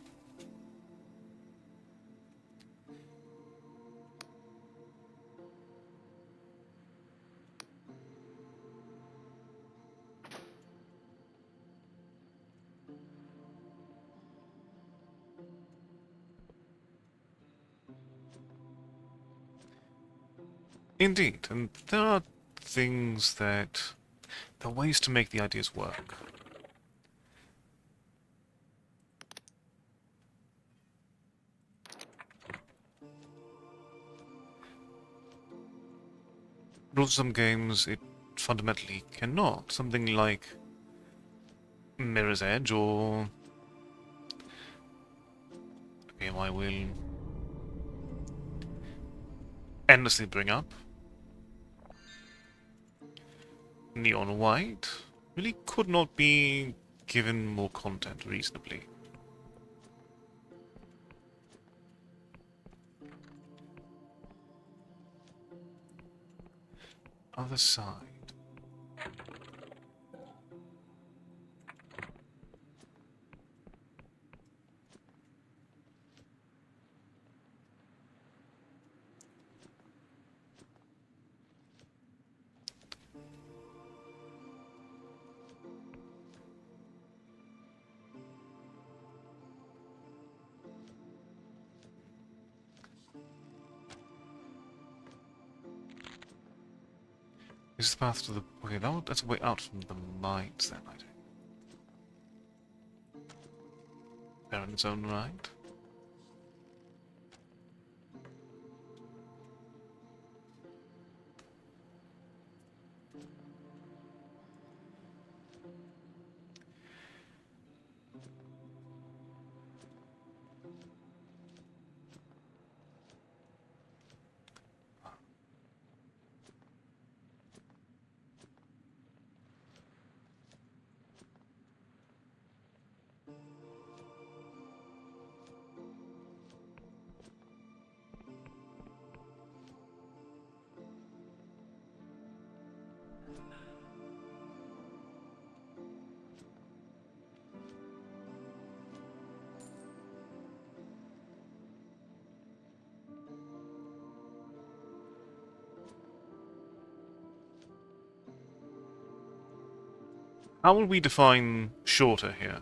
Indeed, and there are things that... there are ways to make the ideas work. But also some games it fundamentally cannot. Something like Mirror's Edge or a game I will endlessly bring up. Neon White really could not be given more content reasonably. Other side. Is the path to the... okay, that's a way out from the mines then, I think. Fair in its own right. How will we define shorter here?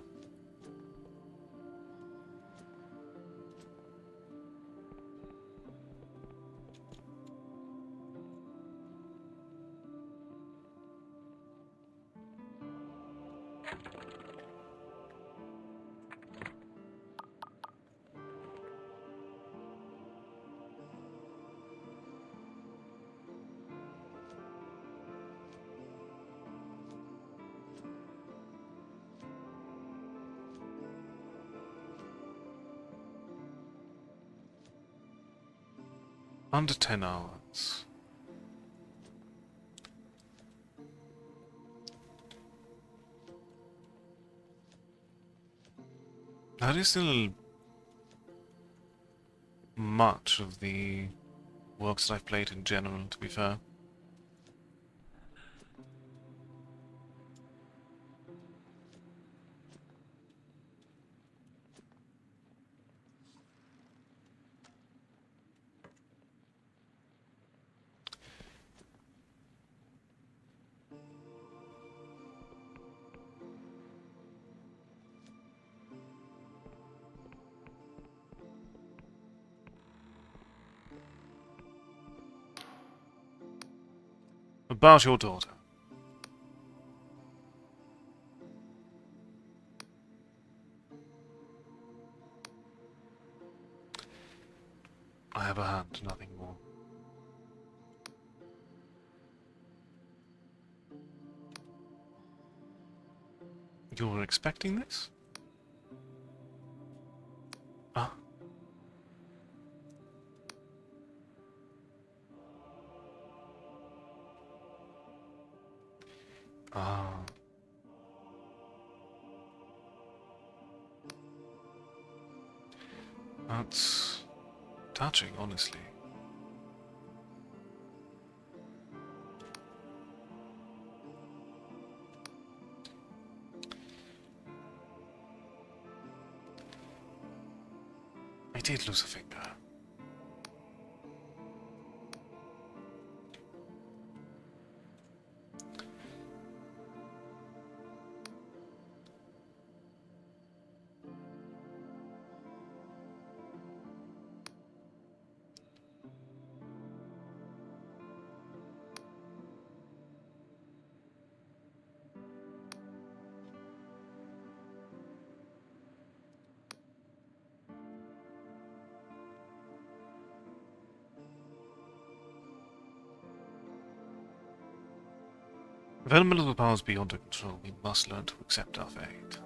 Under 10 hours. That is still much of the works that I've played in general, to be fair. About your daughter. I have a hand, nothing more. You were expecting this? Ah. Ah. That's touching, honestly. I did lose a finger. If elemental powers beyond our control, we must learn to accept our fate.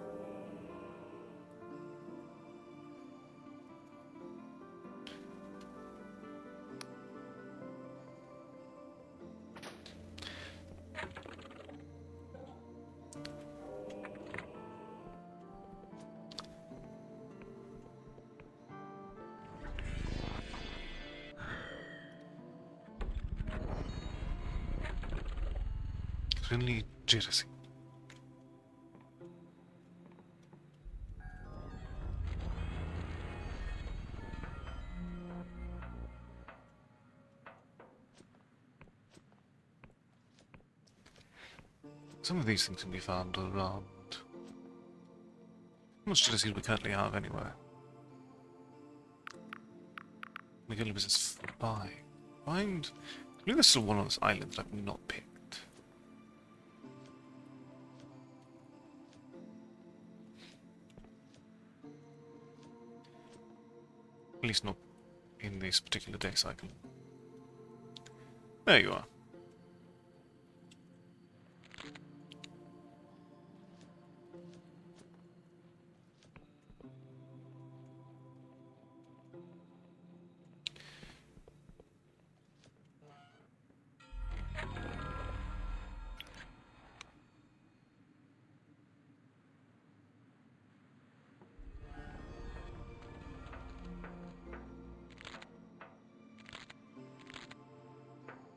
Really jittery. Some of these things can be found around. How much jealousy do we currently have anywhere? We can live as 5. Find. I believe there's still one on this island that I've not picked. At least not in this particular day cycle. There you are.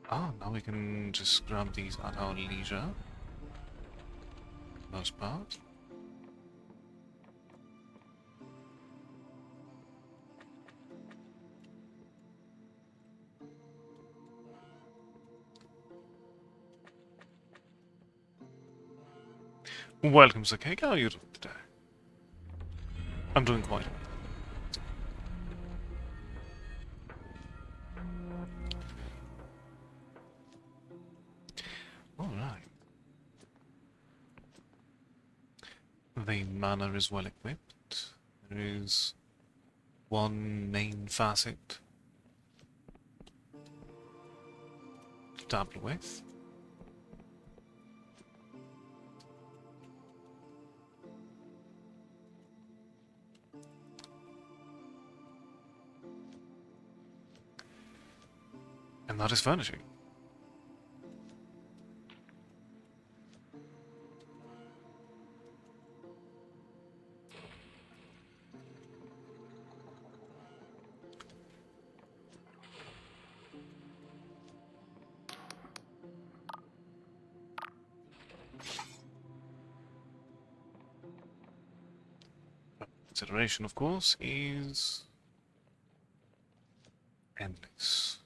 Ah, now we can just grab these at our leisure. Most part. Welcome, Sir Cake. How are you doing today? I'm doing quite well. Alright. The manor is well equipped. There is one main facet to dabble with. And that is furnishing. consideration, of course, is endless.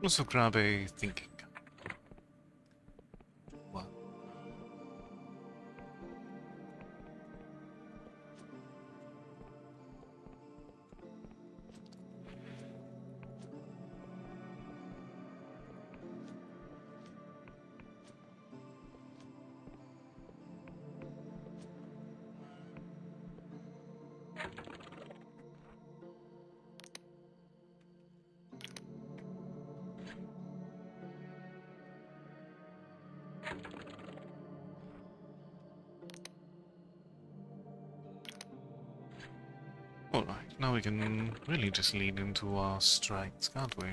Also grab a thinking cap. Well, alright, now we can really just lean into our strengths, can't we?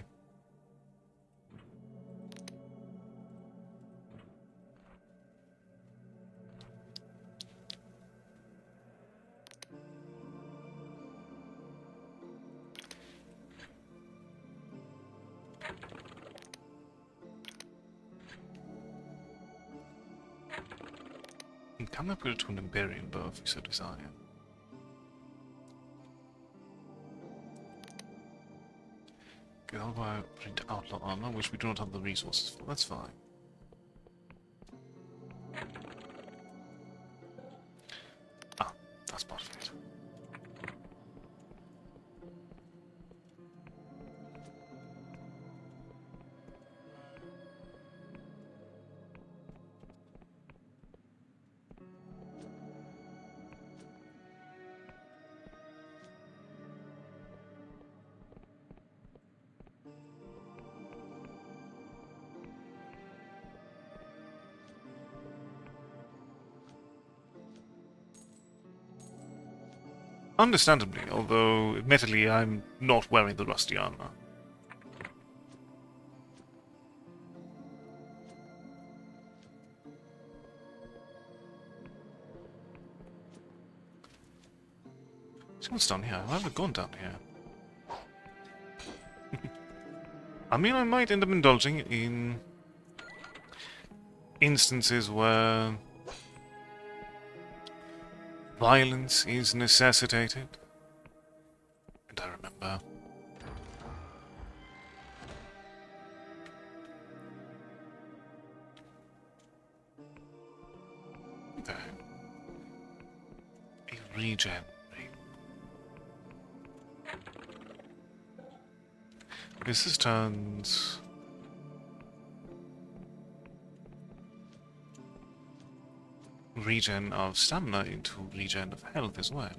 And can I put it to an Iberian bow if we so desire? Okay, how about I print outlaw armor, which we do not have the resources for. That's fine. Ah, that's part of it. Understandably, although admittedly I'm not wearing the rusty armor. So what's down here? Why have I gone down here? I mean, I might end up indulging in instances where violence is necessitated. And I remember okay. A regen ring. This turns regen of stamina into regen of health as well.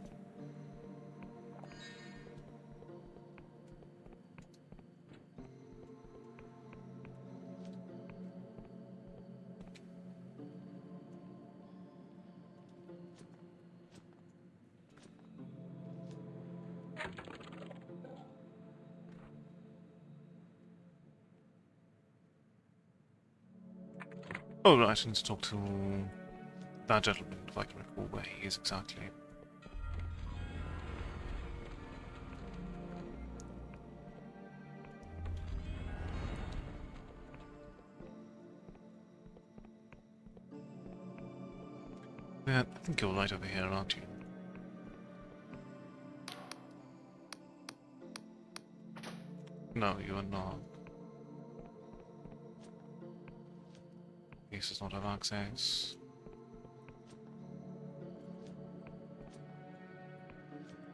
Oh right, I need to talk to that gentleman if I can recall where he is exactly. Yeah, I think you're right over here, aren't you? No, you are not. This does not have access.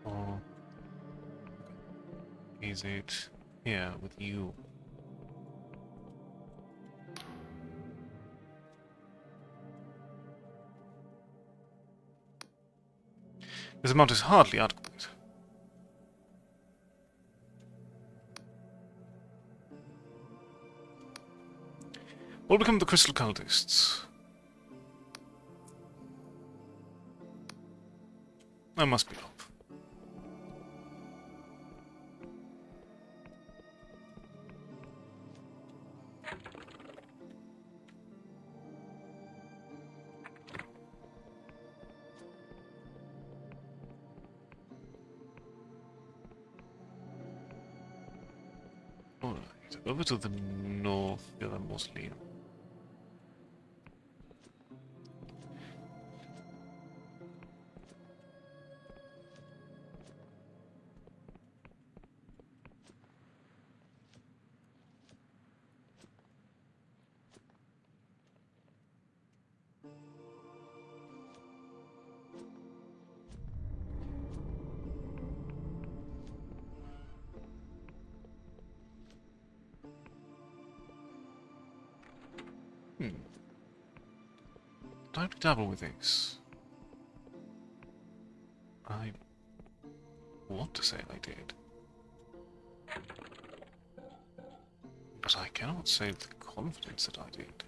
Or is it here with you? This amount is hardly adequate. What will become of the crystal cultists? There must be hope. Alright, over to the north, the other mausoleum. Time to dabble with this. I want to say I did. But I cannot say with confidence that I did.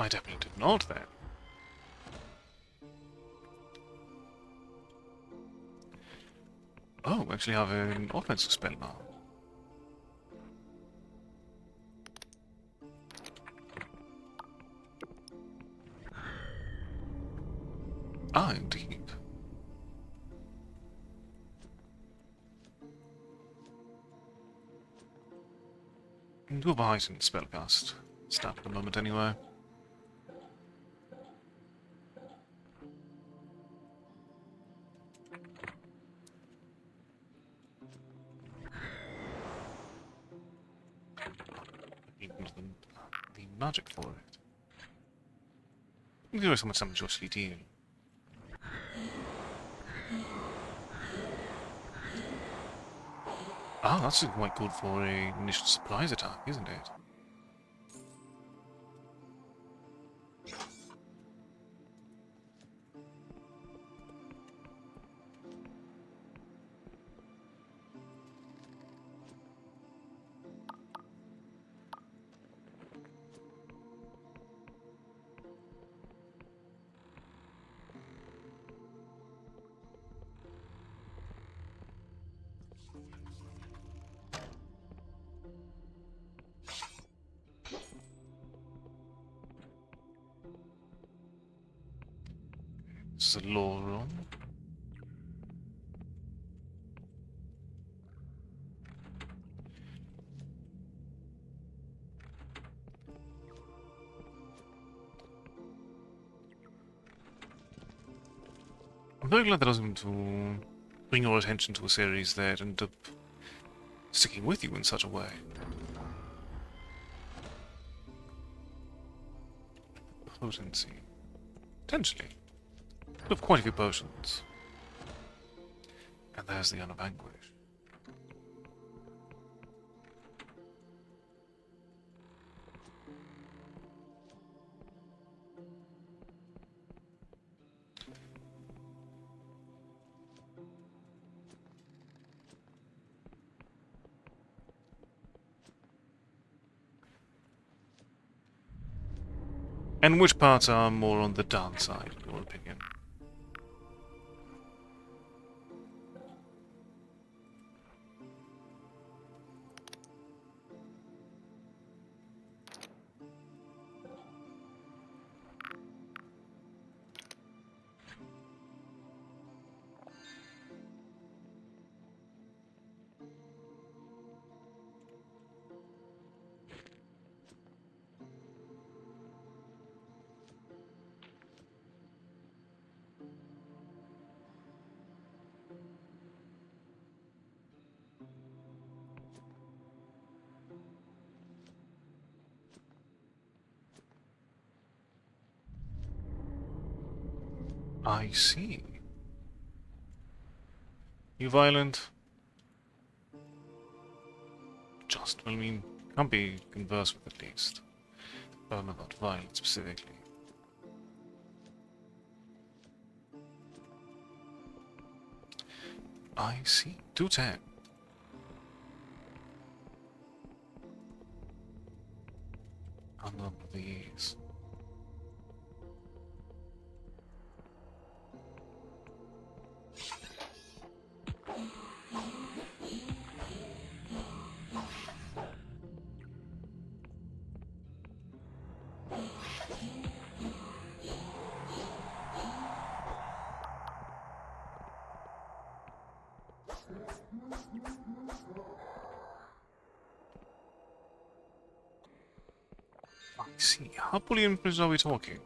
I definitely did not then. Oh, we actually have an offensive spell now. Ah, indeed. Do have a heightened spellcast stat at the moment anyway. The magic for it. You know how much damage you actually deal. Ah, that's quite good for an initial surprise attack, isn't it? This is a lore room. I'm very glad that I was able to bring your attention to a series that ended up sticking with you in such a way. Potency. Potentially. We have quite a few potions. And there's the Urn of Anguish. And which parts are more on the downside, in your opinion? I see. You violent? Just, well, I mean, can't be conversed with at least. Oh, no, not violent specifically. I see. 210. A number of these. I see. How bullion are we talking?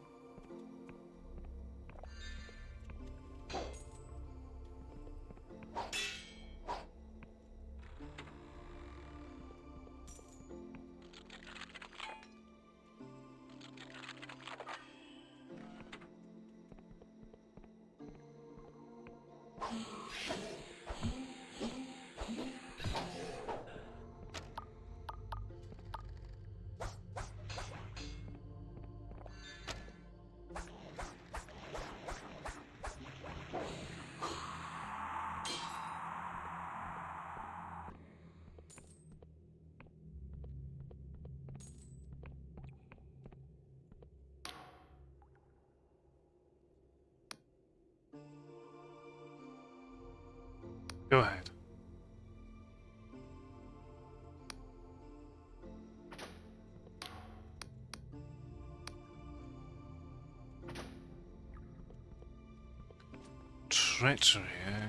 Go ahead. Treachery, eh?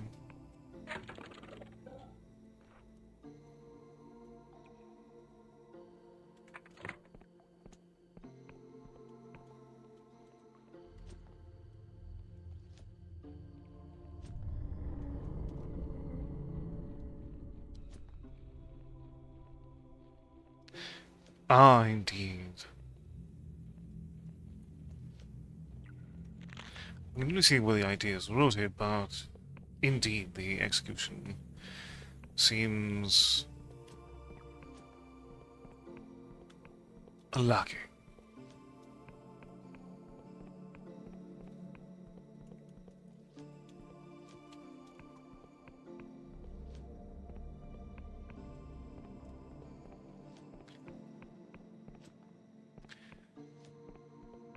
Ah, indeed. I'm going to see where the ideas wrote it, but indeed the execution seems lacking.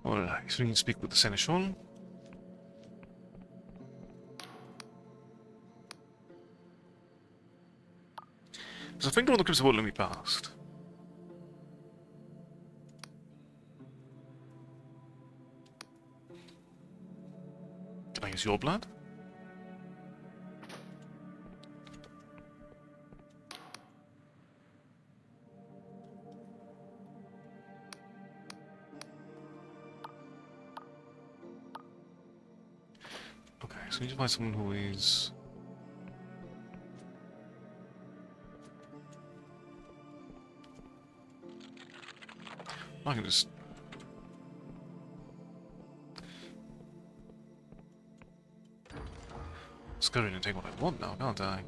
Alright, so we need to speak with the Seneschal. There's a finger on the crypts that won't let me past. Can I use your blood? Okay, so we need to find someone who is... I can just... scurry in and take what I want now, can't I?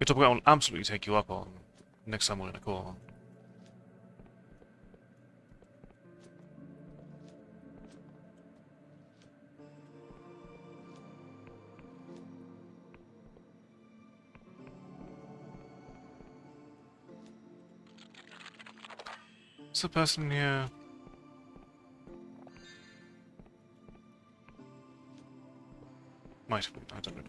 It's a point I'll absolutely take you up on next time we're in a call. Is the person here? Might have been, I don't know.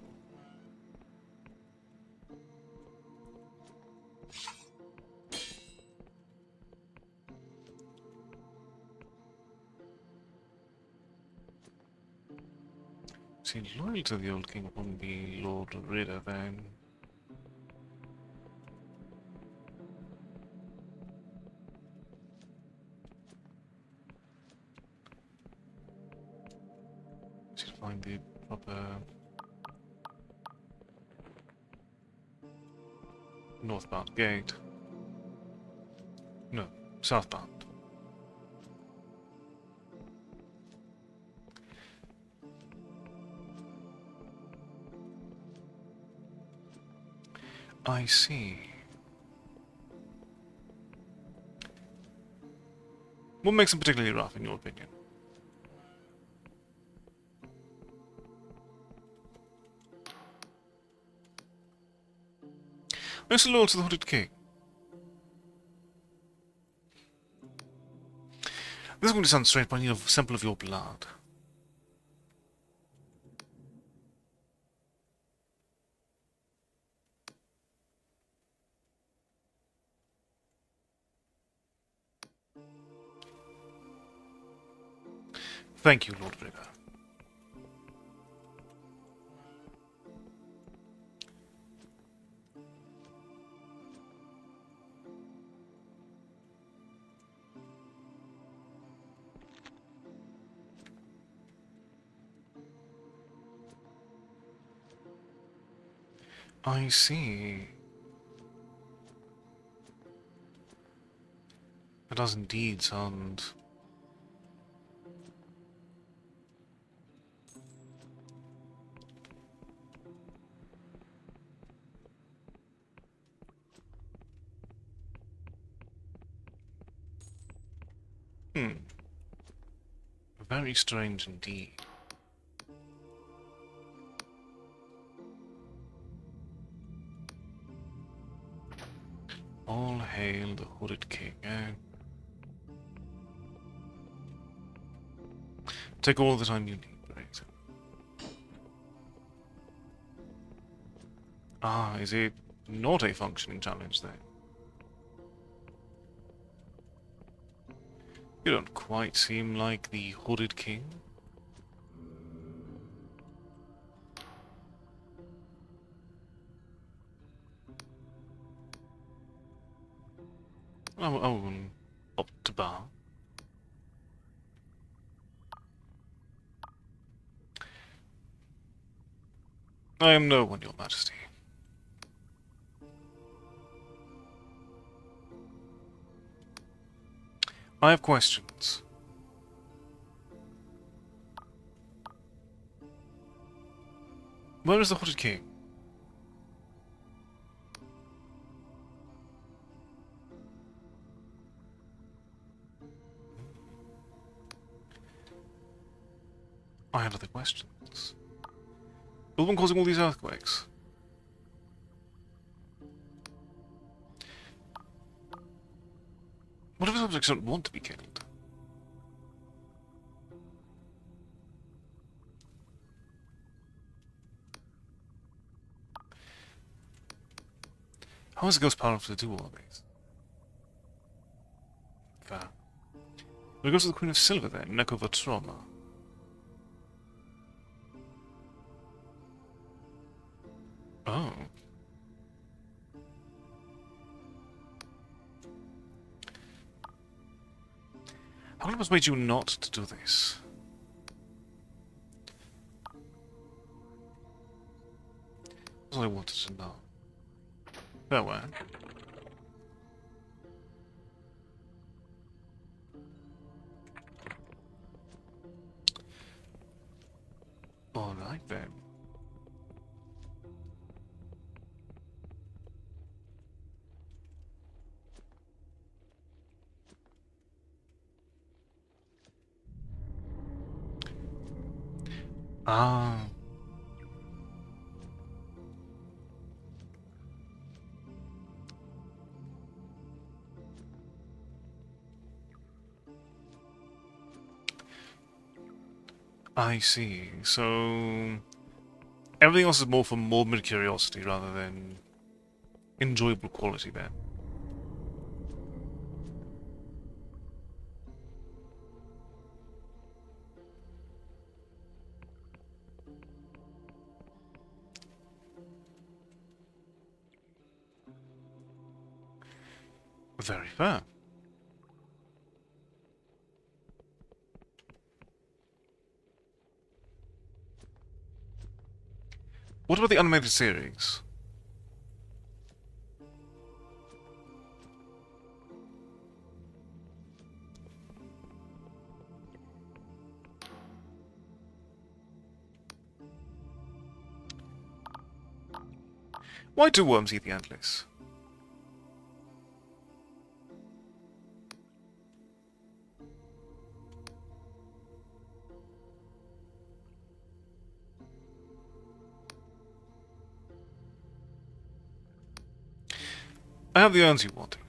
Seems loyal to the old king wouldn't be Lord Ritter then. find the proper northbound gate. No, southbound. I see. What makes them particularly rough, in your opinion? I'm so loyal to the Hooded King. This is going to sound strange, but I need a sample of your blood. Thank you, Lord Rigger. I see. It does indeed sound... very strange indeed. All hail the Hooded King, eh? Take all the time you need, right? Ah, is it not a functioning challenge then? You don't quite seem like the Hooded King. I will opt to bow. I am no one, Your Majesty. I have questions. Where is the Hooded King? I had other questions. The one causing all these earthquakes? What if subjects don't want to be killed? How is the ghost powerful to do all of these? Fair. We go to the Queen of Silver then, Nekova Trauma. Oh. How long persuade you not to do this? That's all I wanted to know. Farewell. Alright then. Ah. I see. So everything else is more for morbid curiosity rather than enjoyable quality then. Very fair. What about the animated series? Why do worms eat the antlers? I have the urns you wanted.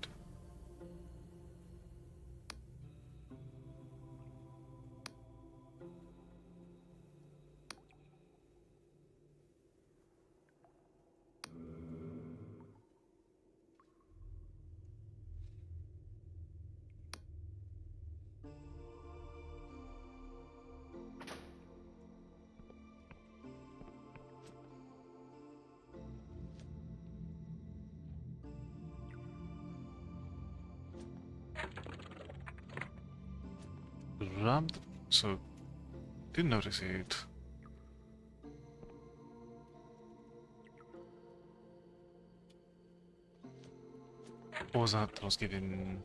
Grabbed. So, didn't notice it. What was that? I was given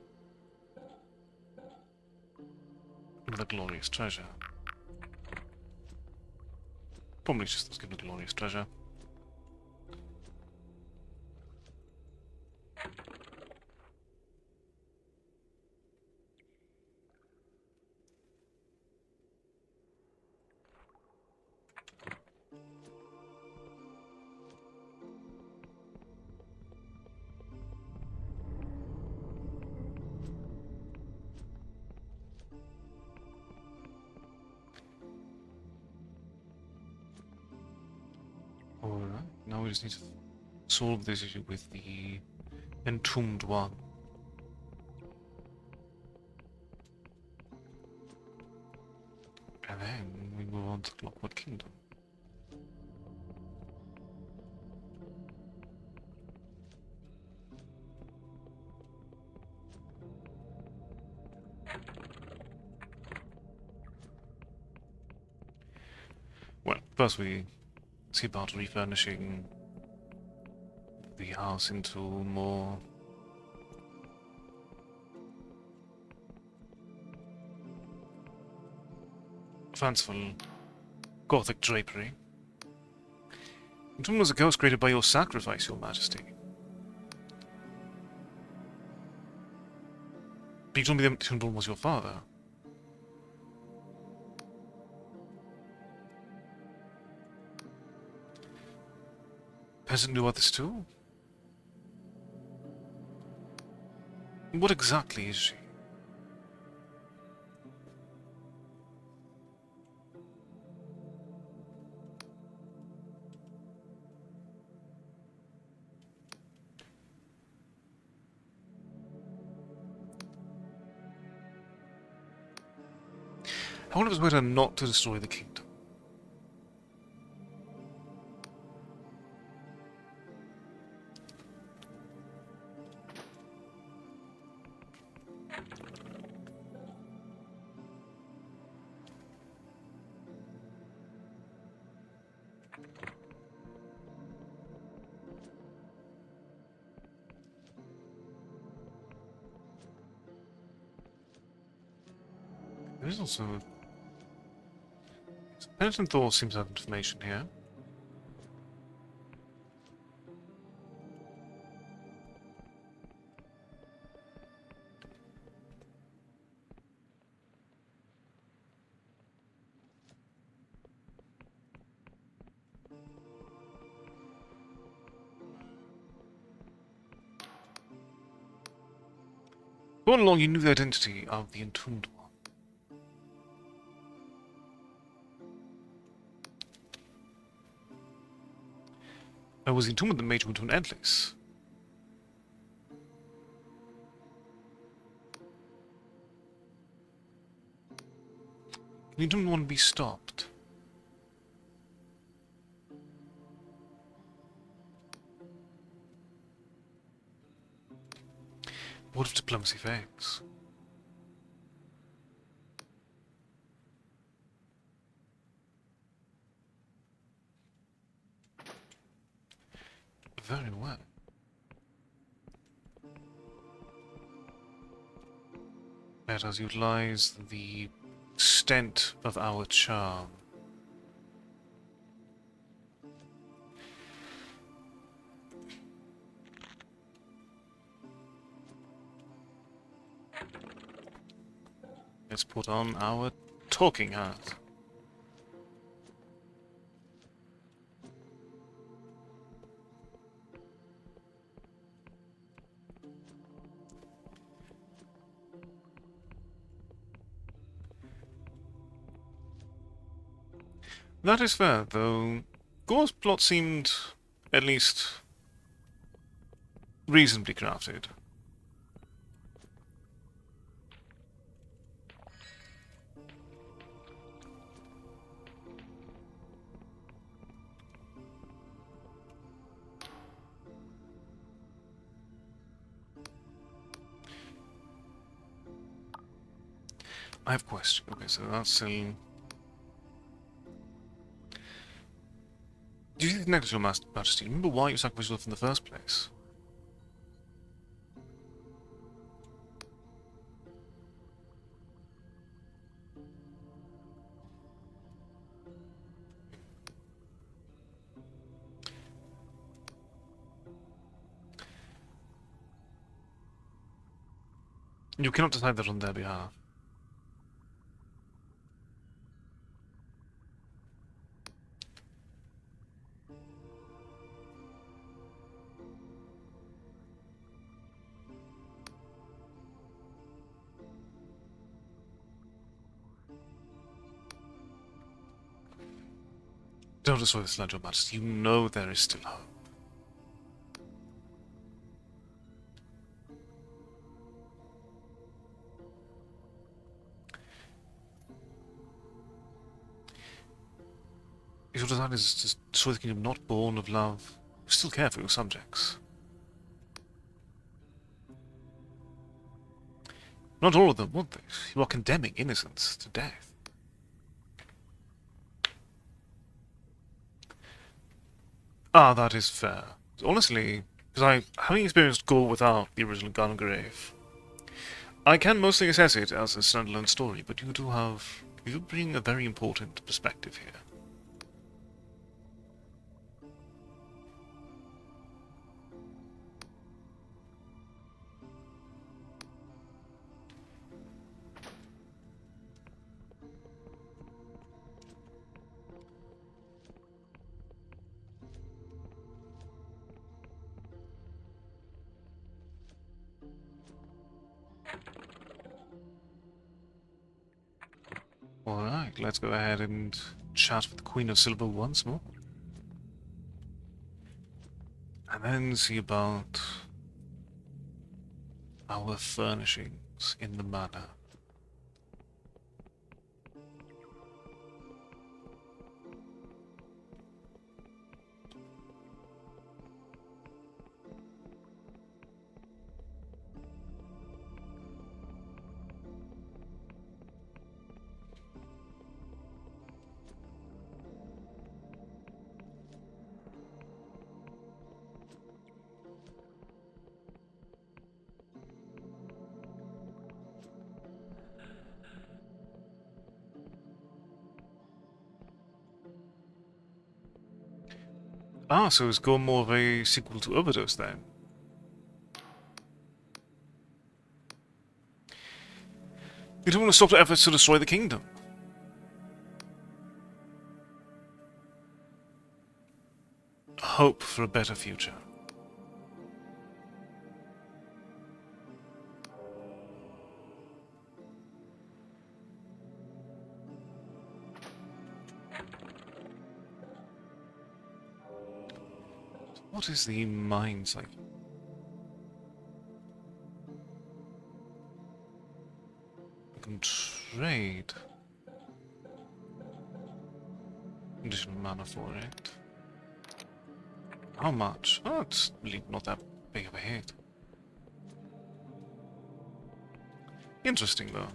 the glorious treasure. Probably just was given a glorious treasure. Alright, now we just need to solve this issue with the entombed one. And then we move on to the Clockwork Kingdom. Well, first we see about refurnishing the house into more fanciful Gothic drapery. Entombed was a ghost created by your sacrifice, Your Majesty. But you told me the Entombed was your father. Peasant knew about this too? What exactly is she? I wonder if it's better not to destroy the kingdom. There is also... Penitent Thor seems to have information here. Going along, you knew the identity of the Entombed One. It was the Entombed that made you into an Endless. Can the Entombed One be stopped? What if diplomacy fails? Very well. Let us utilize the extent of our charm. Let's put on our talking hat. That is fair, though Gore's plot seemed at least reasonably crafted. I have a question. Okay, so that's Do you think connected to your Majesty? Remember why you sacrificed yourself in the first place? You cannot decide that on their behalf. Don't destroy this land, your Majesty. You know there is still hope. If your design is to destroy the kingdom not born of love, you still care for your subjects. Not all of them want this. You are condemning innocents to death. Ah, that is fair. Honestly, because having experienced Gore without the original Garngrave, I can mostly assess it as a standalone story, but you bring a very important perspective here. Alright, let's go ahead and chat with the Queen of Silver once more. And then see about our furnishings in the manor. Ah, so it's gone more of a sequel to Overdose then. You don't want to stop the efforts to destroy the kingdom. Hope for a better future. What is the mind cycle? I can trade additional mana for it. How much? Oh, it's really not that big of a hit. Interesting though.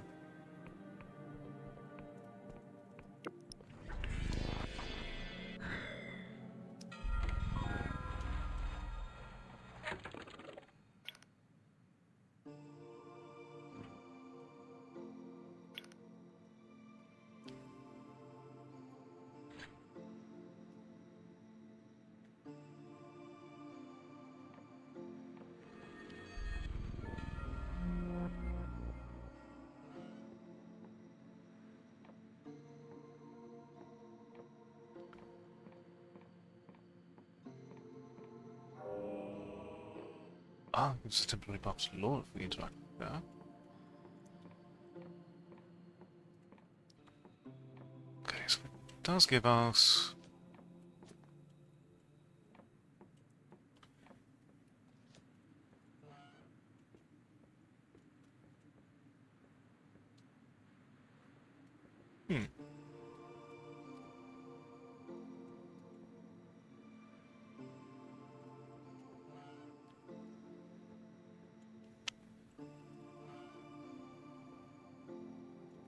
Ah, it's a temporary buff to law if we interact there. Okay, so it does give us... Hmm.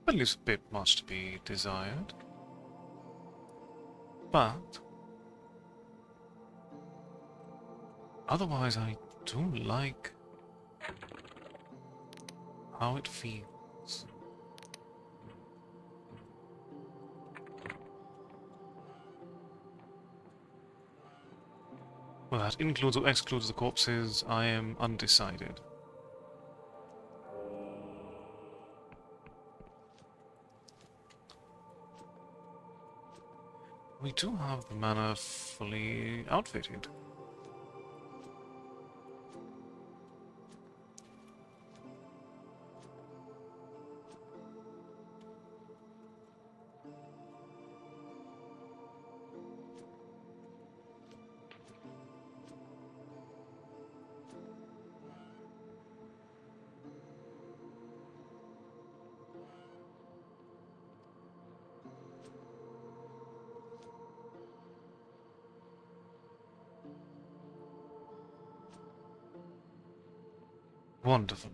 At least a bit much to be desired. But... otherwise, I do like how it feels. Well, that includes or excludes the corpses, I am undecided. We do have the manor fully outfitted. Wonderful.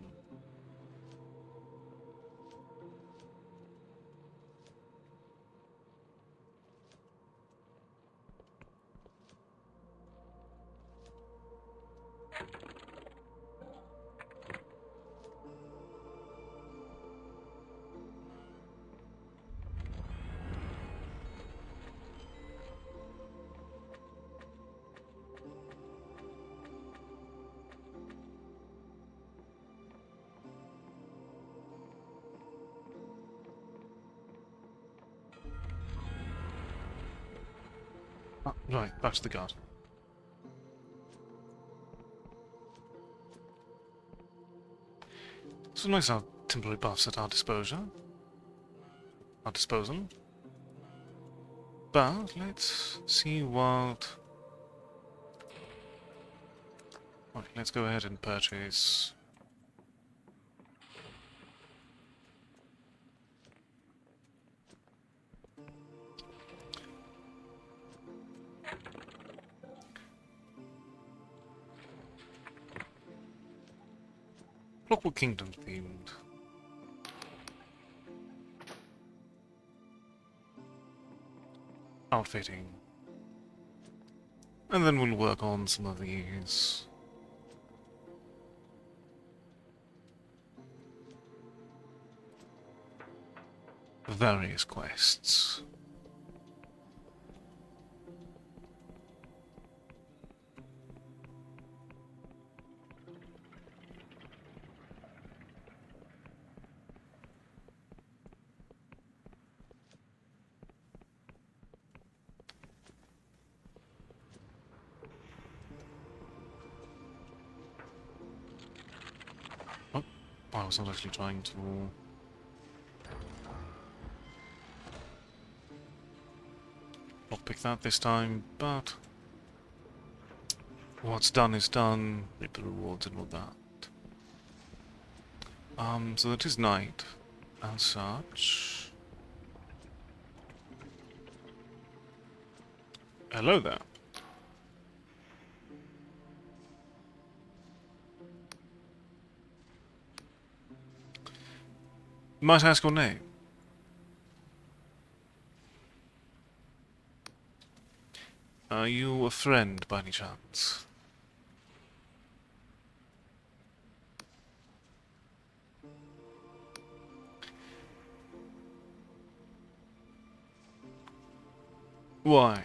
Ah, right, back to the garden. So nice to have temporary buffs at our disposal. But let's see what... right, let's go ahead and purchase... Clockwork Kingdom themed. Outfitting. And then we'll work on some of these. Various quests. Oh, I was not actually trying to... lockpick that this time, but... what's done is done. Reap the rewards and all that. So that is night, as such. Hello there. Might I ask your name? Are you a friend, by any chance? Why?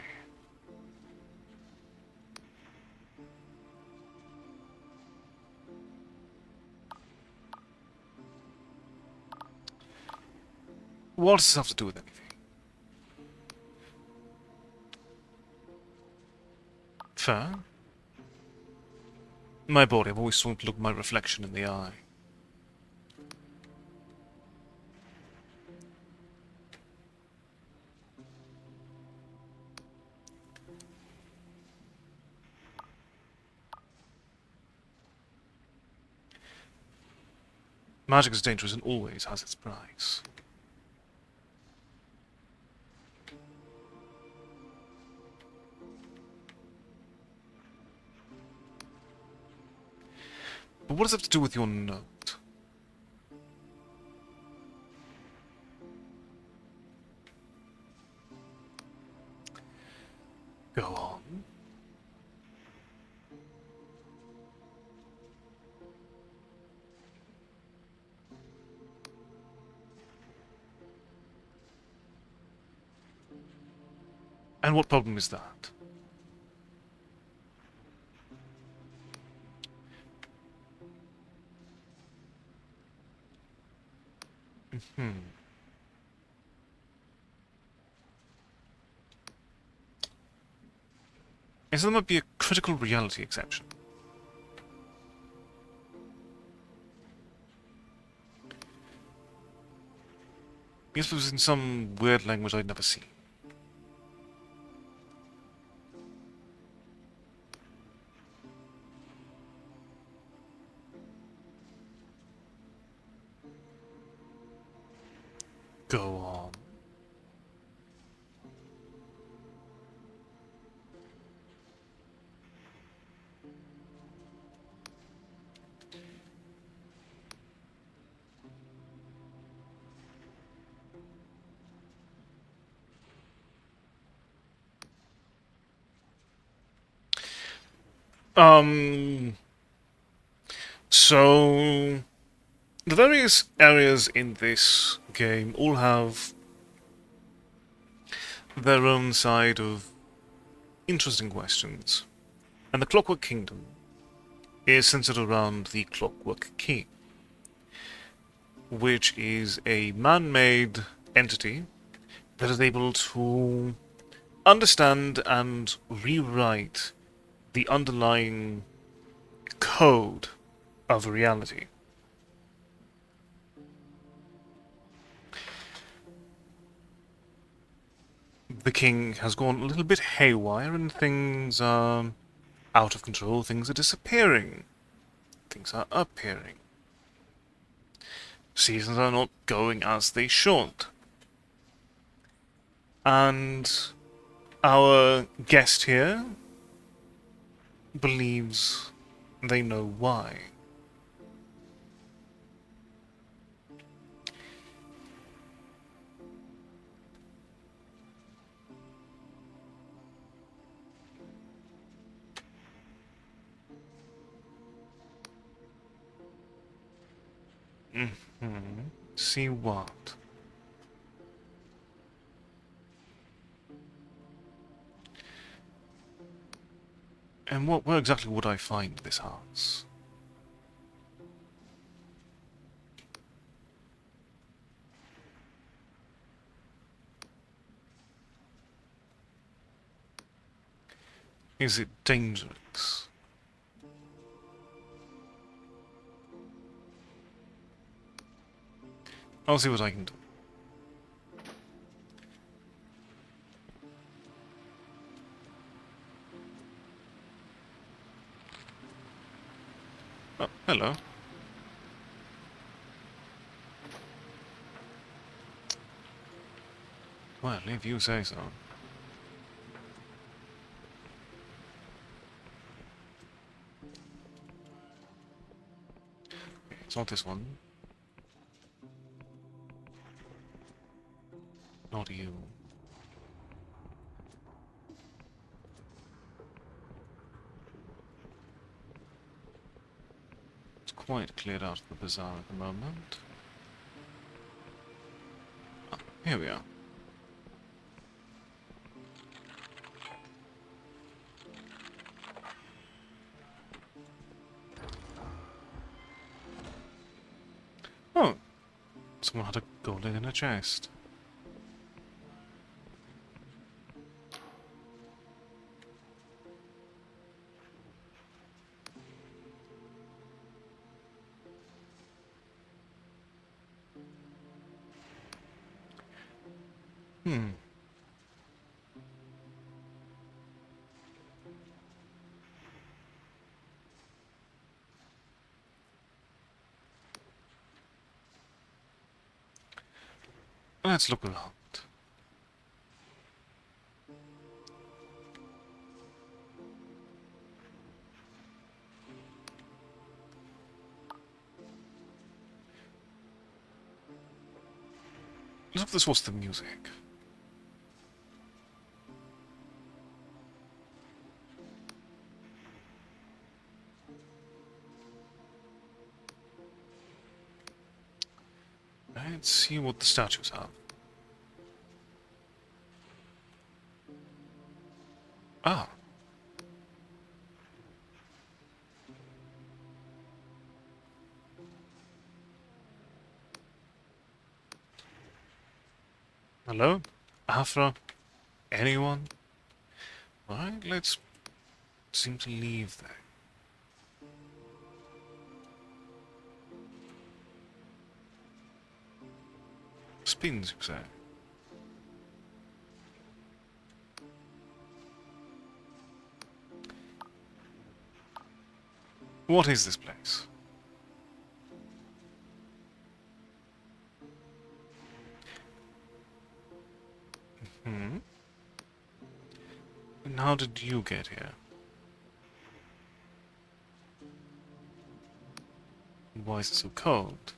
What does this have to do with anything? Fair. My body, I've always wanted to look my reflection in the eye. Magic is dangerous and always has its price. But what does that have to do with your note? Go on. And what problem is that? Is there might be a critical reality exception? Yes, it was in some weird language I'd never seen. Go on. So the various areas in this game all have their own side of interesting questions. And the Clockwork Kingdom is centered around the Clockwork King, which is a man-made entity that is able to understand and rewrite the underlying code of reality. The king has gone a little bit haywire and things are out of control, things are disappearing, things are appearing. Seasons are not going as they should. And our guest here believes they know why. See what? And where exactly would I find this house? Is it dangerous? I'll see what I can do. Oh, hello. Well, if you say so. Okay, it's not this one. Not you. It's quite cleared out of the bazaar at the moment. Ah, here we are. Oh, someone had a gold in a chest. Hmm. Let's look around. Look if this was the music. Let's see what the statues have. Ah. Hello? Afra? Anyone? Alright, let's seem to leave there. Spins, you say? What is this place? Hmm? And how did you get here? Why is it so cold?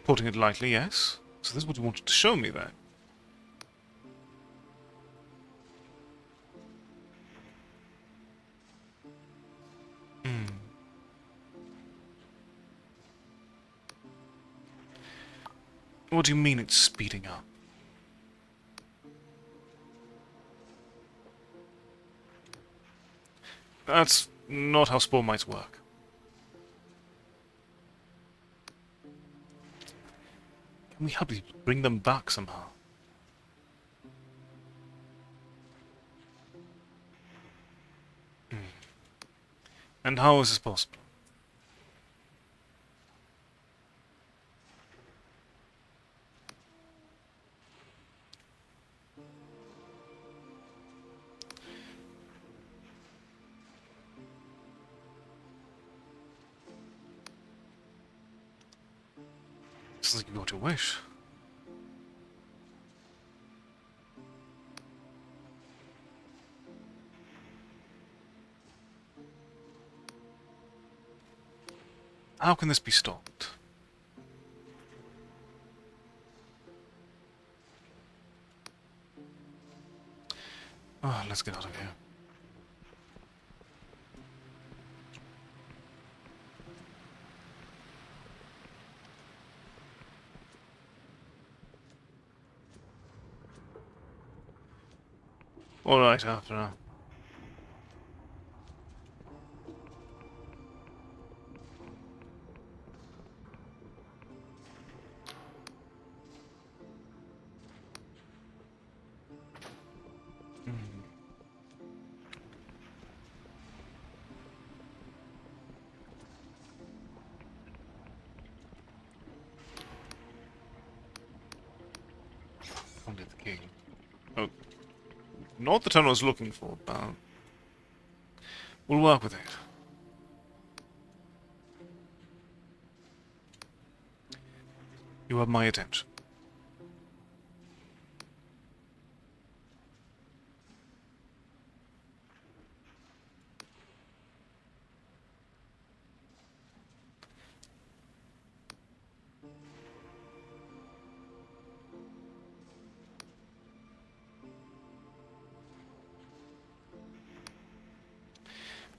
Putting it lightly, yes. So this is what you wanted to show me then. Hmm. What do you mean it's speeding up? That's not how spore mites work. Can we help you bring them back somehow? And how is this possible? Sounds like you got your wish. How can this be stopped? Ah, let's get out of here. Alright, after. Only the key. Oh, not the tunnel I was looking for, but we'll work with it. You have my attention.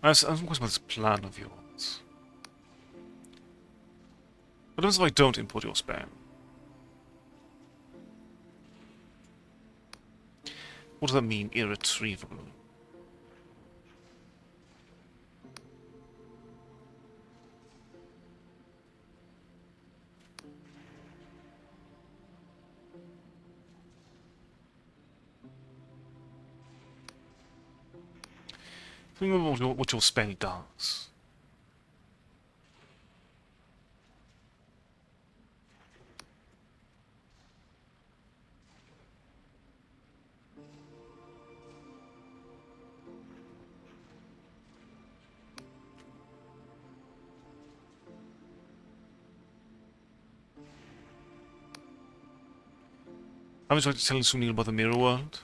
I'm questioning about this plan of yours. What happens if I don't import your spam? What does that mean, irretrievable? Think of what your spell does. I was trying to tell Sunil about the mirror world.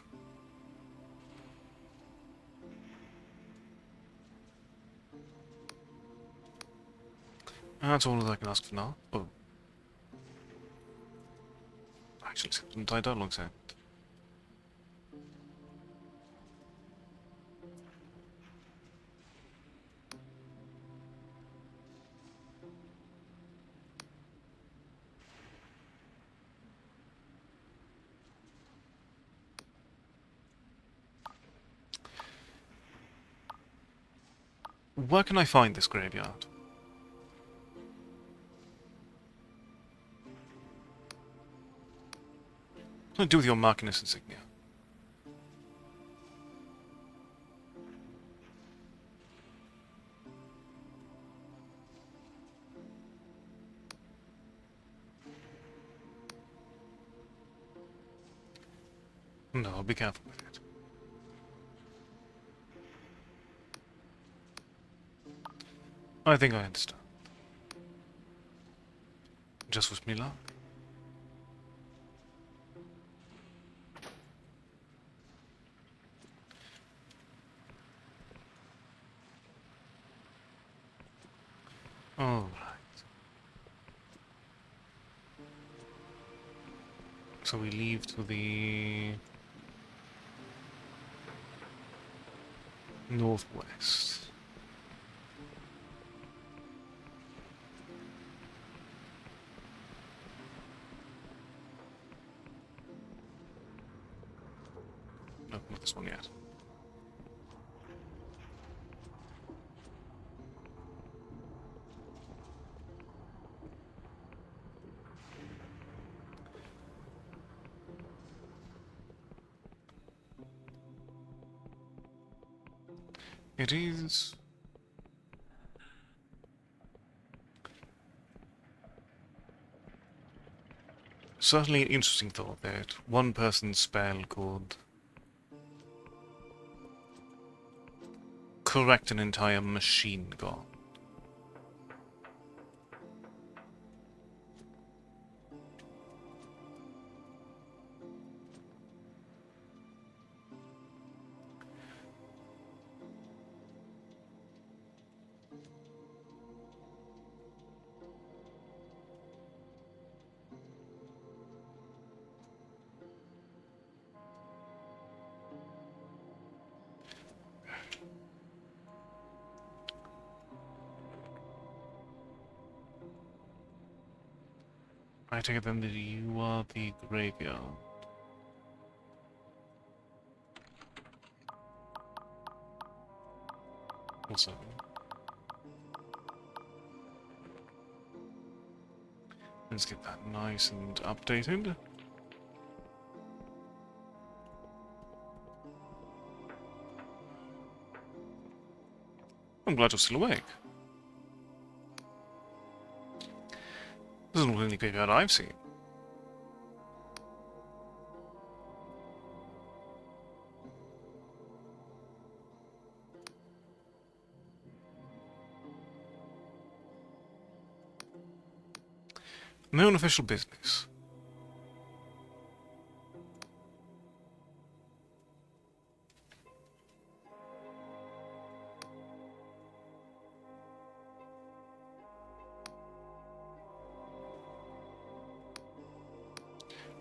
That's all that I can ask for now. Oh. Actually, it's an entire dialogue set. Where can I find this graveyard? What do I do with your Markinus insignia? No, I'll be careful with it. I think I understand. Just wish me luck. Alright. So we leave to the northwest. No, not this one yet. It is certainly an interesting thought that one person's spell could correct an entire machine god. I take it then that you are the graveyard. Also, let's get that nice and updated. I'm glad you're still awake. This isn't the only graveyard I've seen. No unofficial business.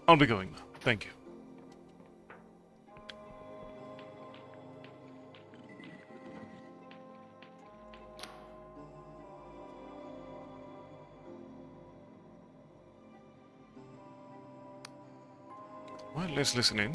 I'll be going now. Thank you. Well, let's listen in.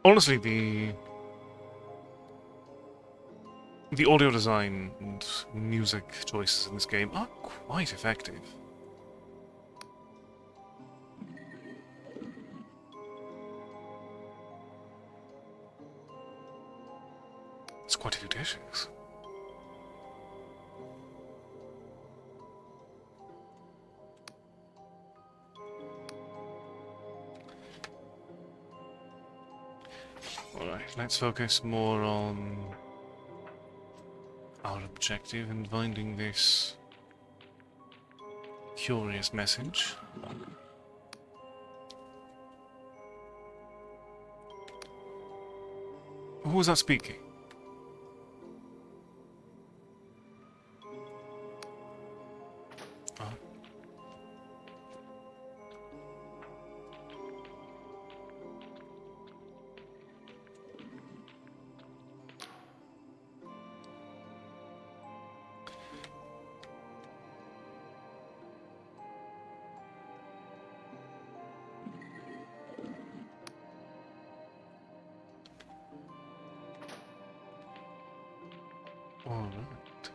Honestly, the audio design and music choices in this game are quite effective. It's quite a few dishes. Alright, let's focus more on our objective in finding this curious message. Who was that speaking? Oh. Alright.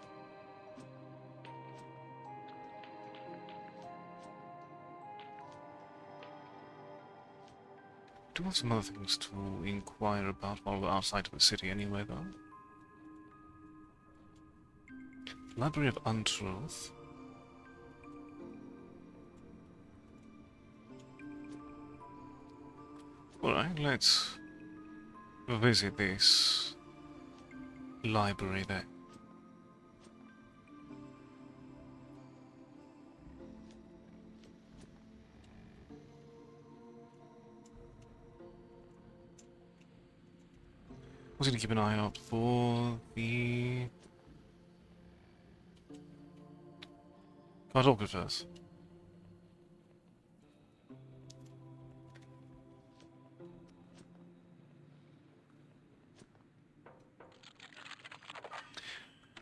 Do have some other things to inquire about while we're outside of the city anyway, though. Library of Untruth. Alright, let's visit this library there. I was going to keep an eye out for the cartographers.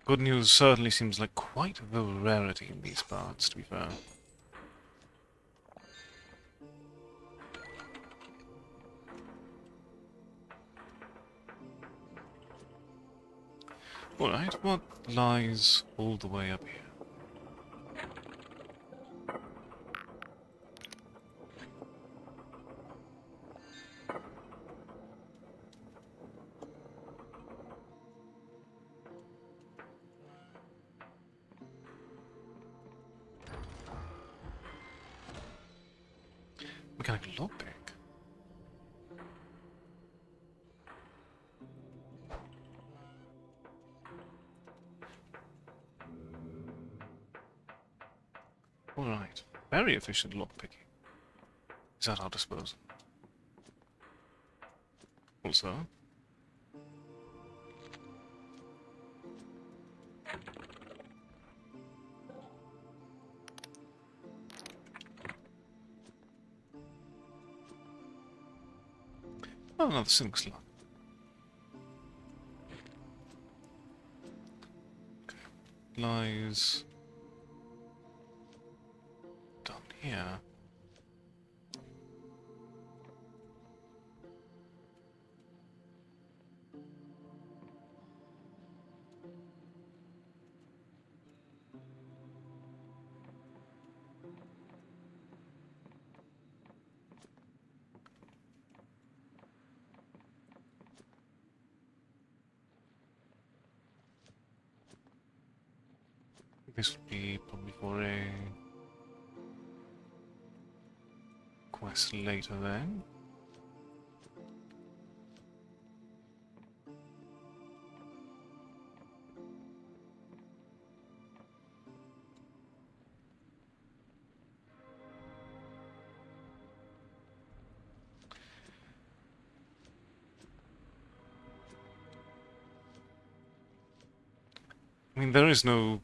Good news certainly seems like quite the rarity in these parts, to be fair. Alright, what lies all the way up here? Mechanical lockpick. Alright, very efficient lockpicking. Is at our disposal. Also, oh, another silk slot. Okay. Lies down here. This would be probably for a quest later then. I mean, there is no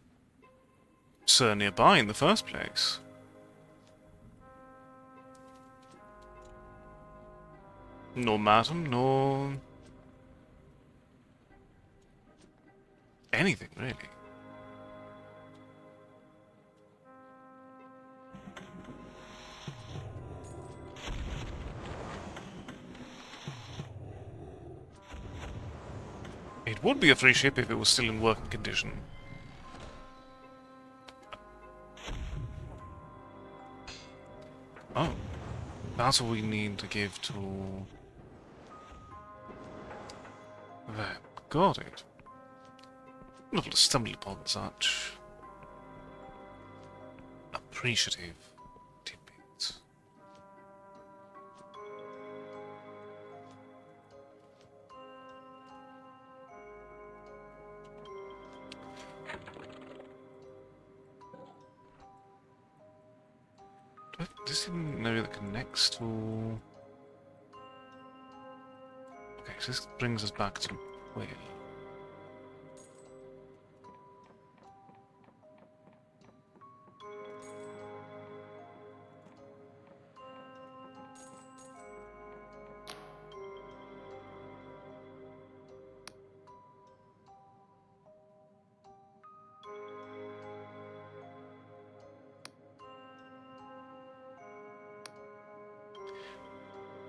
sir nearby in the first place. Nor madam, nor anything, really. It would be a free ship if it was still in working condition. Oh. That's what we need to give to... There. Got it. Not to stumble upon such appreciative tidbits. This is an area that connects to... Okay, so this brings us back to where?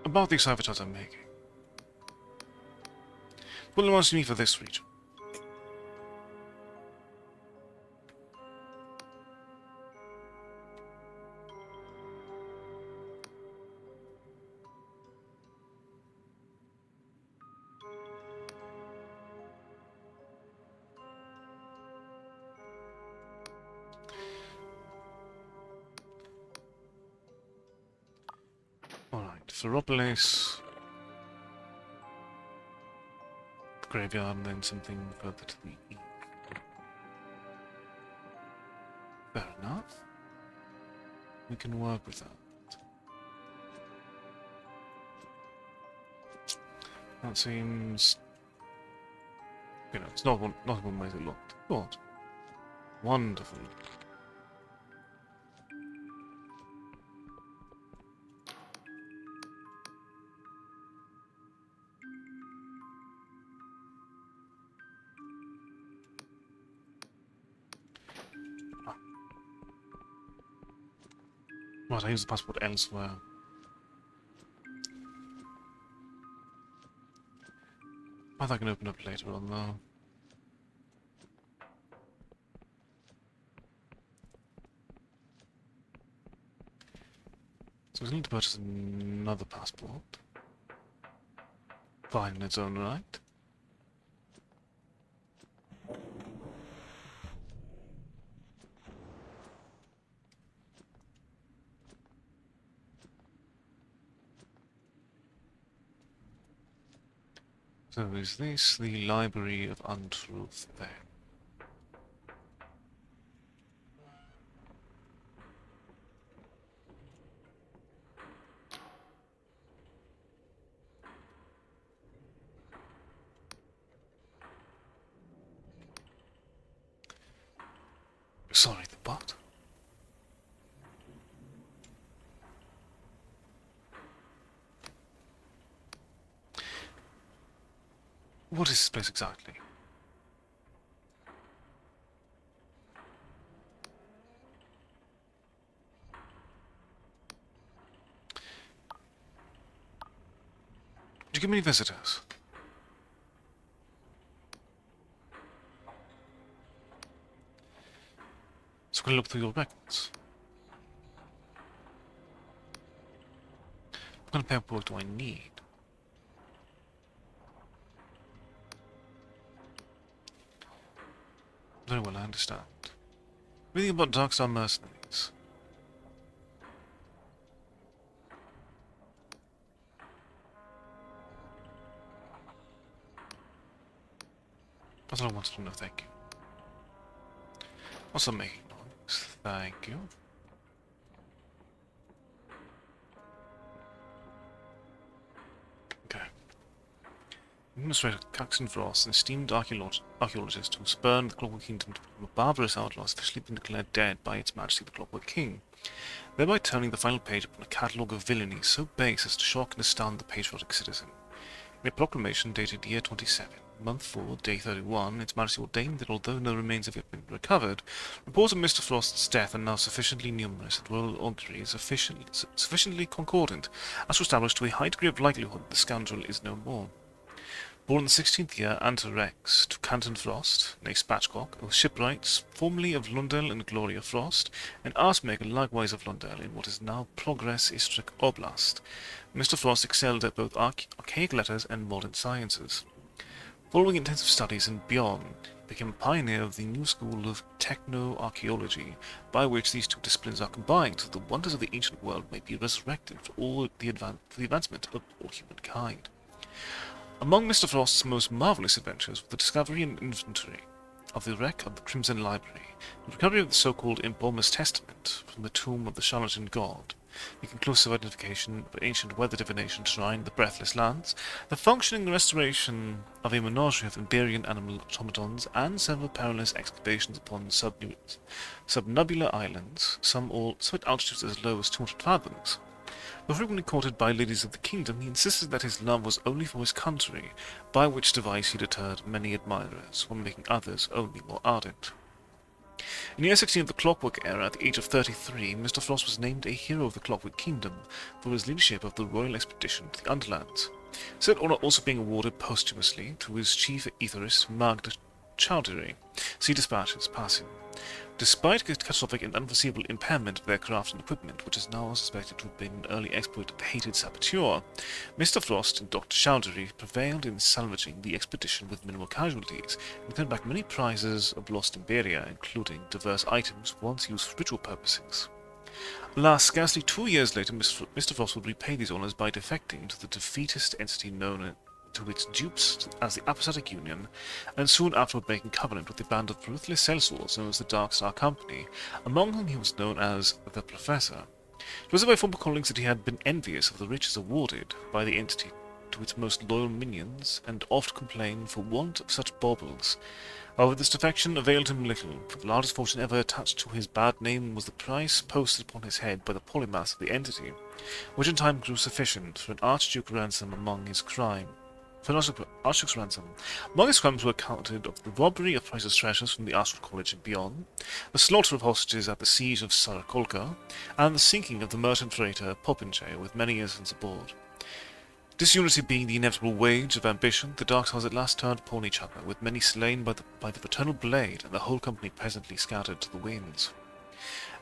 About these avatars I'm making. What wants me for this region? Alright, Ferropolis, the graveyard, and then something further to the east. Fair enough. We can work with that. That seems... You know, it's not one way to look. But wonderful. Right, I use the passport elsewhere. Path I can open up later on, though. So we need to purchase another passport. Fine in its own right. So is this the Library of Untruth there? Sorry, the what? What is this place exactly? Did you give me any visitors? So I'm going to look through your records. What kind of paperwork do I need? Very well, I understand. Reading about Darkstar mercenaries. That's all I wanted to know, thank you. Also making noise, thank you. Okay. Administrator Caxton Frost, an esteemed archaeologist who spurned the Clockwork Kingdom to become a barbarous outlaw, has officially been declared dead by Its Majesty the Clockwork King, thereby turning the final page upon a catalogue of villainy so base as to shock and astound the patriotic citizen. In a proclamation dated year 27, month 4, day 31, Its Majesty ordained that although no remains have yet been recovered, reports of Mr. Frost's death are now sufficiently numerous that royal augury is sufficiently concordant as to establish to a high degree of likelihood the scoundrel is no more. Born in the 16th year Ante Rex to Canton Frost, née Spatchcock, of shipwrights, formerly of Lundell and Gloria Frost, an artmaker likewise of Lundell in what is now Progress Istrik Oblast. Mr. Frost excelled at both archaic letters and modern sciences. Following intensive studies in Bjorn, he became a pioneer of the new school of techno-archaeology, by which these two disciplines are combined so the wonders of the ancient world may be resurrected for the advancement of all humankind. Among Mr. Frost's most marvelous adventures were the discovery and inventory of the wreck of the Crimson Library, the recovery of the so-called Embalmer's Testament from the tomb of the charlatan god, the conclusive identification of an ancient weather divination shrine in the Breathless Lands, the functioning restoration of a menagerie of Iberian animal automatons, and several perilous excavations upon subnubular islands, some at altitudes as low as 200 fathoms. Though frequently courted by ladies of the kingdom, he insisted that his love was only for his country, by which device he deterred many admirers, while making others only more ardent. In the year 16 of the Clockwork Era, at the age of 33, Mr. Frost was named a hero of the Clockwork Kingdom for his leadership of the royal expedition to the Underlands, said honour also being awarded posthumously to his chief aetherist Magda Chowdhury. See dispatches passing. Despite a catastrophic and unforeseeable impairment of their craft and equipment, which is now suspected to have been an early exploit of the hated saboteur, Mr. Frost and Dr. Chowdhury prevailed in salvaging the expedition with minimal casualties, and returned back many prizes of lost Imberia, including diverse items once used for ritual purposes. Alas, scarcely 2 years later, Mr. Frost would repay these honours by defecting to the defeatist entity known to its dupes as the Apostatic Union, and soon afterward making covenant with the band of ruthless sellswords known as the Dark Star Company, among whom he was known as the Professor. It was by former colleagues that he had been envious of the riches awarded by the entity to its most loyal minions, and oft complained for want of such baubles. However, this defection availed him little, for the largest fortune ever attached to his bad name was the price posted upon his head by the polymaths of the entity, which in time grew sufficient for an Archduke ransom among his crime. Archduke's ransom. Among his crimes were counted of the robbery of priceless treasures from the Astral College and beyond, the slaughter of hostages at the siege of Sarakolka, and the sinking of the merchant freighter Popinjay with many innocents aboard. Disunity being the inevitable wage of ambition, the Dark Stars at last turned upon each other, with many slain by the paternal blade, and the whole company presently scattered to the winds.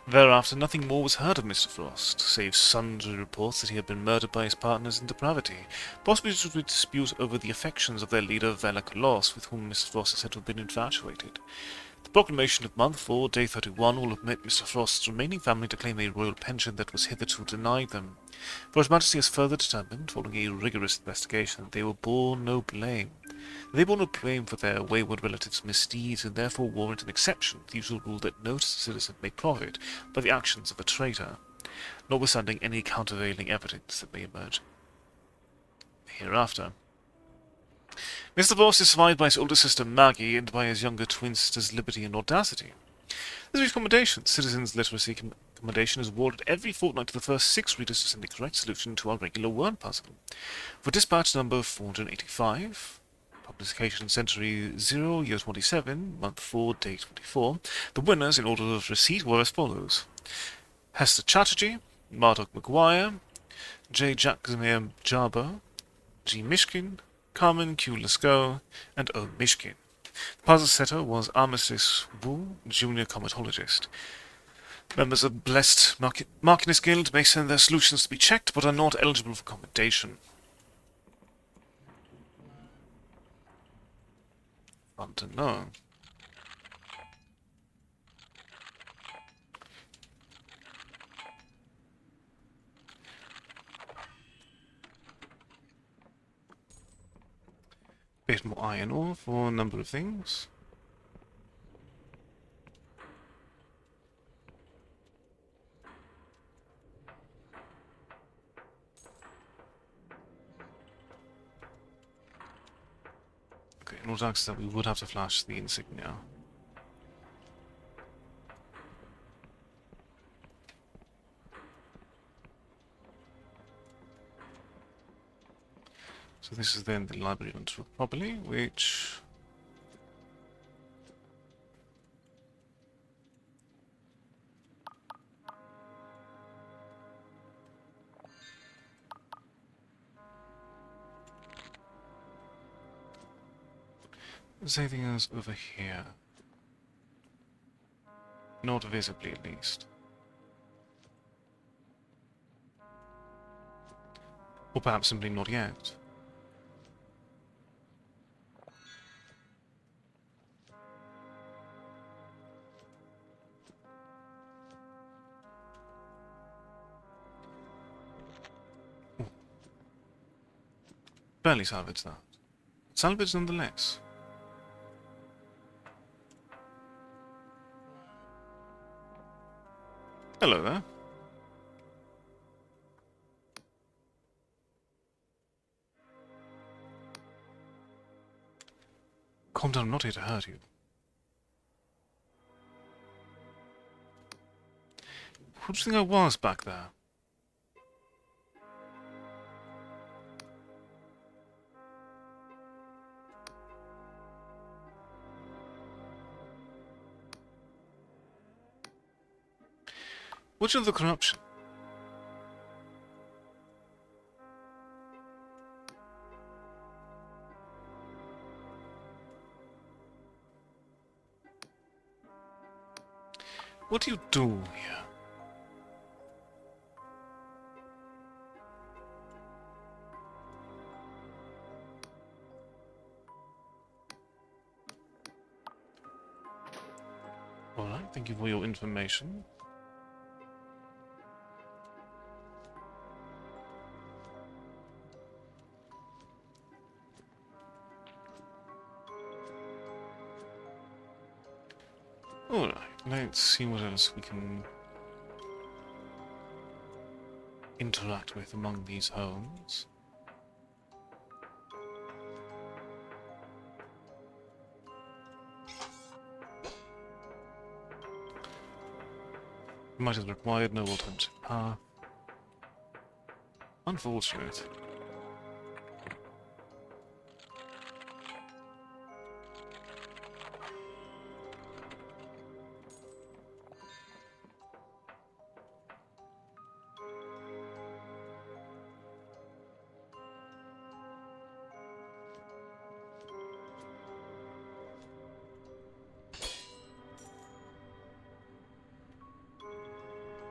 Thereafter nothing more was heard of Mr. Frost, save sundry reports that he had been murdered by his partners in depravity, possibly due to a dispute over the affections of their leader Vela Kolos, with whom Mr. Frost is said to have been infatuated. The proclamation of month 4, day 31, will admit Mr. Frost's remaining family to claim a royal pension that was hitherto denied them, for His Majesty has further determined, following a rigorous investigation, that they bore no blame for their wayward relatives' misdeeds, and therefore warrant an exception to the usual rule that no citizen may profit by the actions of a traitor, notwithstanding any countervailing evidence that may emerge hereafter. Mr. Frost is survived by his older sister Maggie and by his younger twin sisters Liberty and Audacity. This week's commendation, Citizens Literacy Commendation, is awarded every fortnight to the first 6 readers to send the correct solution to our regular word puzzle. For dispatch number 485, Publication Century 0, Year 27, Month 4, Day 24, the winners in order of receipt were as follows: Hester Chatterjee, Marduk McGuire, J. Jackzimir Jarbo, G. Mishkin, Carmen Q. Lesko, and O. Mishkin. The puzzle setter was Armistice Wu, junior comatologist. Members of Blessed Markiness Guild may send their solutions to be checked, but are not eligible for commendation. Fun to know. Bit more iron ore for a number of things. Okay, in order to access that, we would have to flash the insignia. So this is then the library went through properly, which... Is there anything else over here? Not visibly, at least. Or perhaps simply not yet. Ooh. Barely salvaged that. Salvaged nonetheless. Hello there. Calm down, I'm not here to hurt you. Who do you think I was back there? Which of the corruption? What do you do here? Alright, thank you for your information. Alright, let's see what else we can interact with among these homes. Might have required no alternative path. Unfortunate.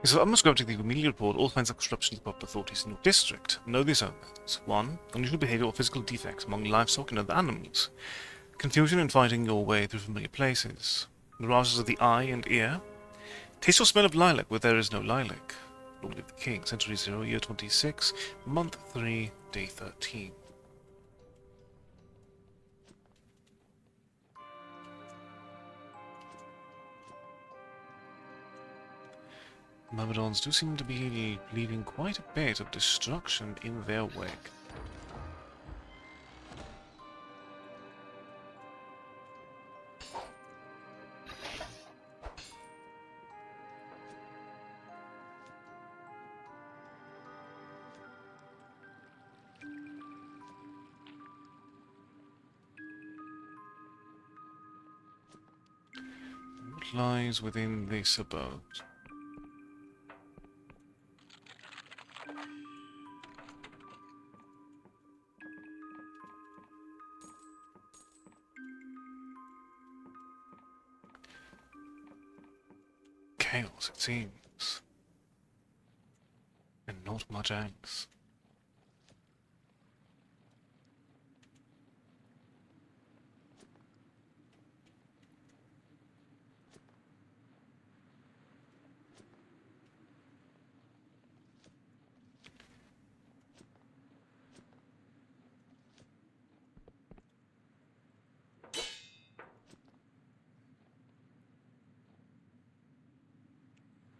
So I must go to the immediate report all kinds of corruption to public authorities in your district. Know these elements. 1. Unusual behavior or physical defects among livestock and other animals. Confusion in finding your way through familiar places. Mirages of the eye and ear. Taste or smell of lilac where there is no lilac. Lord of the King, Century 0, Year 26, Month 3, Day 13. Myrmidons do seem to be leaving quite a bit of destruction in their wake. What lies within this abode? Chaos, it seems. And not much else.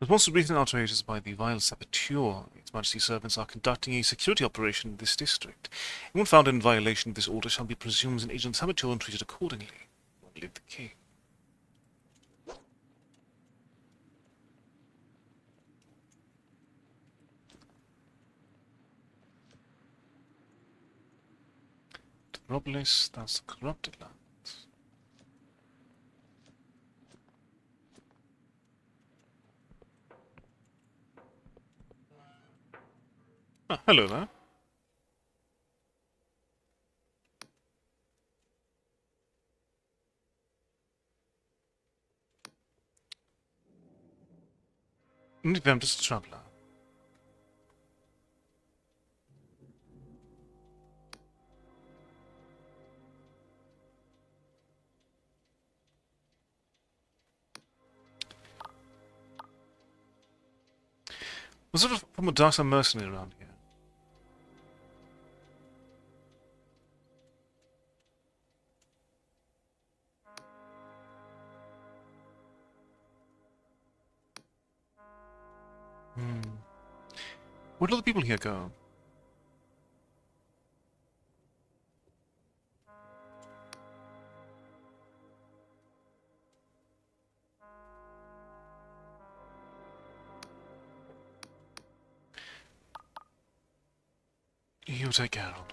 Response to recent outrages by the vile saboteur, His Majesty's servants are conducting a security operation in this district. Anyone found in violation of this order shall be presumed as an agent of saboteur and treated accordingly. Long live the King. Metropolis, that's the corrupted lands. Ah, hello there. Maybe I'm just a traveller. Was sort of from a dark side mercenary around here? Where do the people here go? You take care of.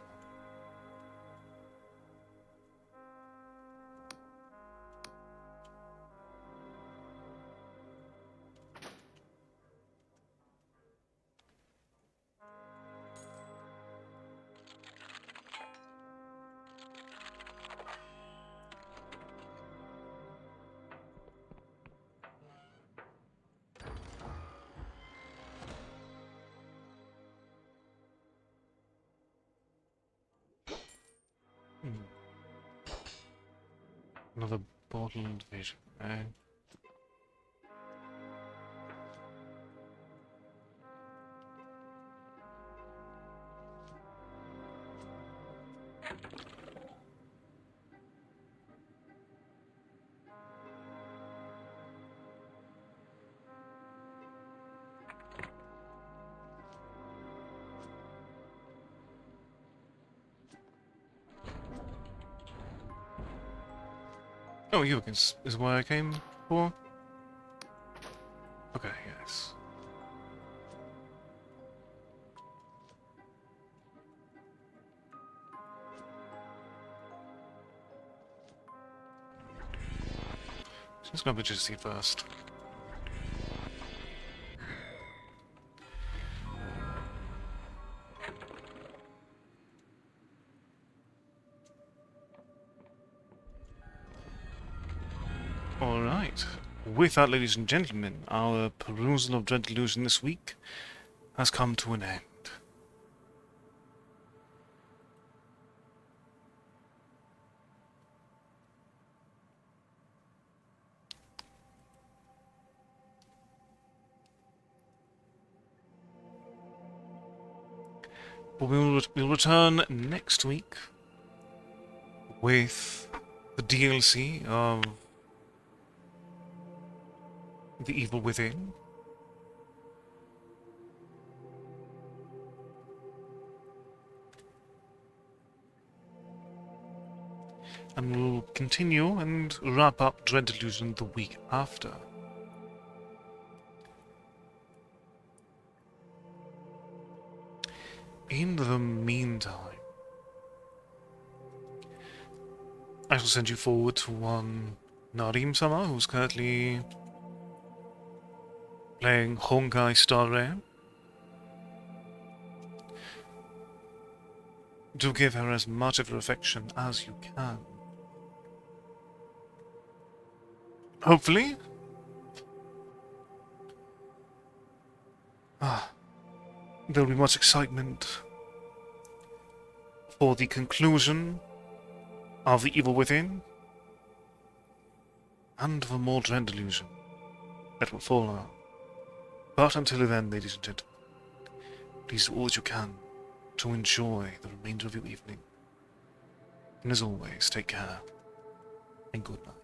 Another bottled vision, eh? Oh, you is where I came for? Okay, yes. Let's grab the Jesse first. Alright. With that, ladies and gentlemen, our perusal of Dread Delusion this week has come to an end. But we'll return next week with the DLC of The Evil Within. And we'll continue and wrap up Dread Delusion the week after. In the meantime, I shall send you forward to one Narim-sama, who's currently playing Honkai Star Rail. Do give her as much of your affection as you can. Hopefully. There'll be much excitement for the conclusion of The Evil Within, and for more Dread Delusion that will follow. But until then, ladies and gentlemen, please do all that you can to enjoy the remainder of your evening. And as always, take care, and good night.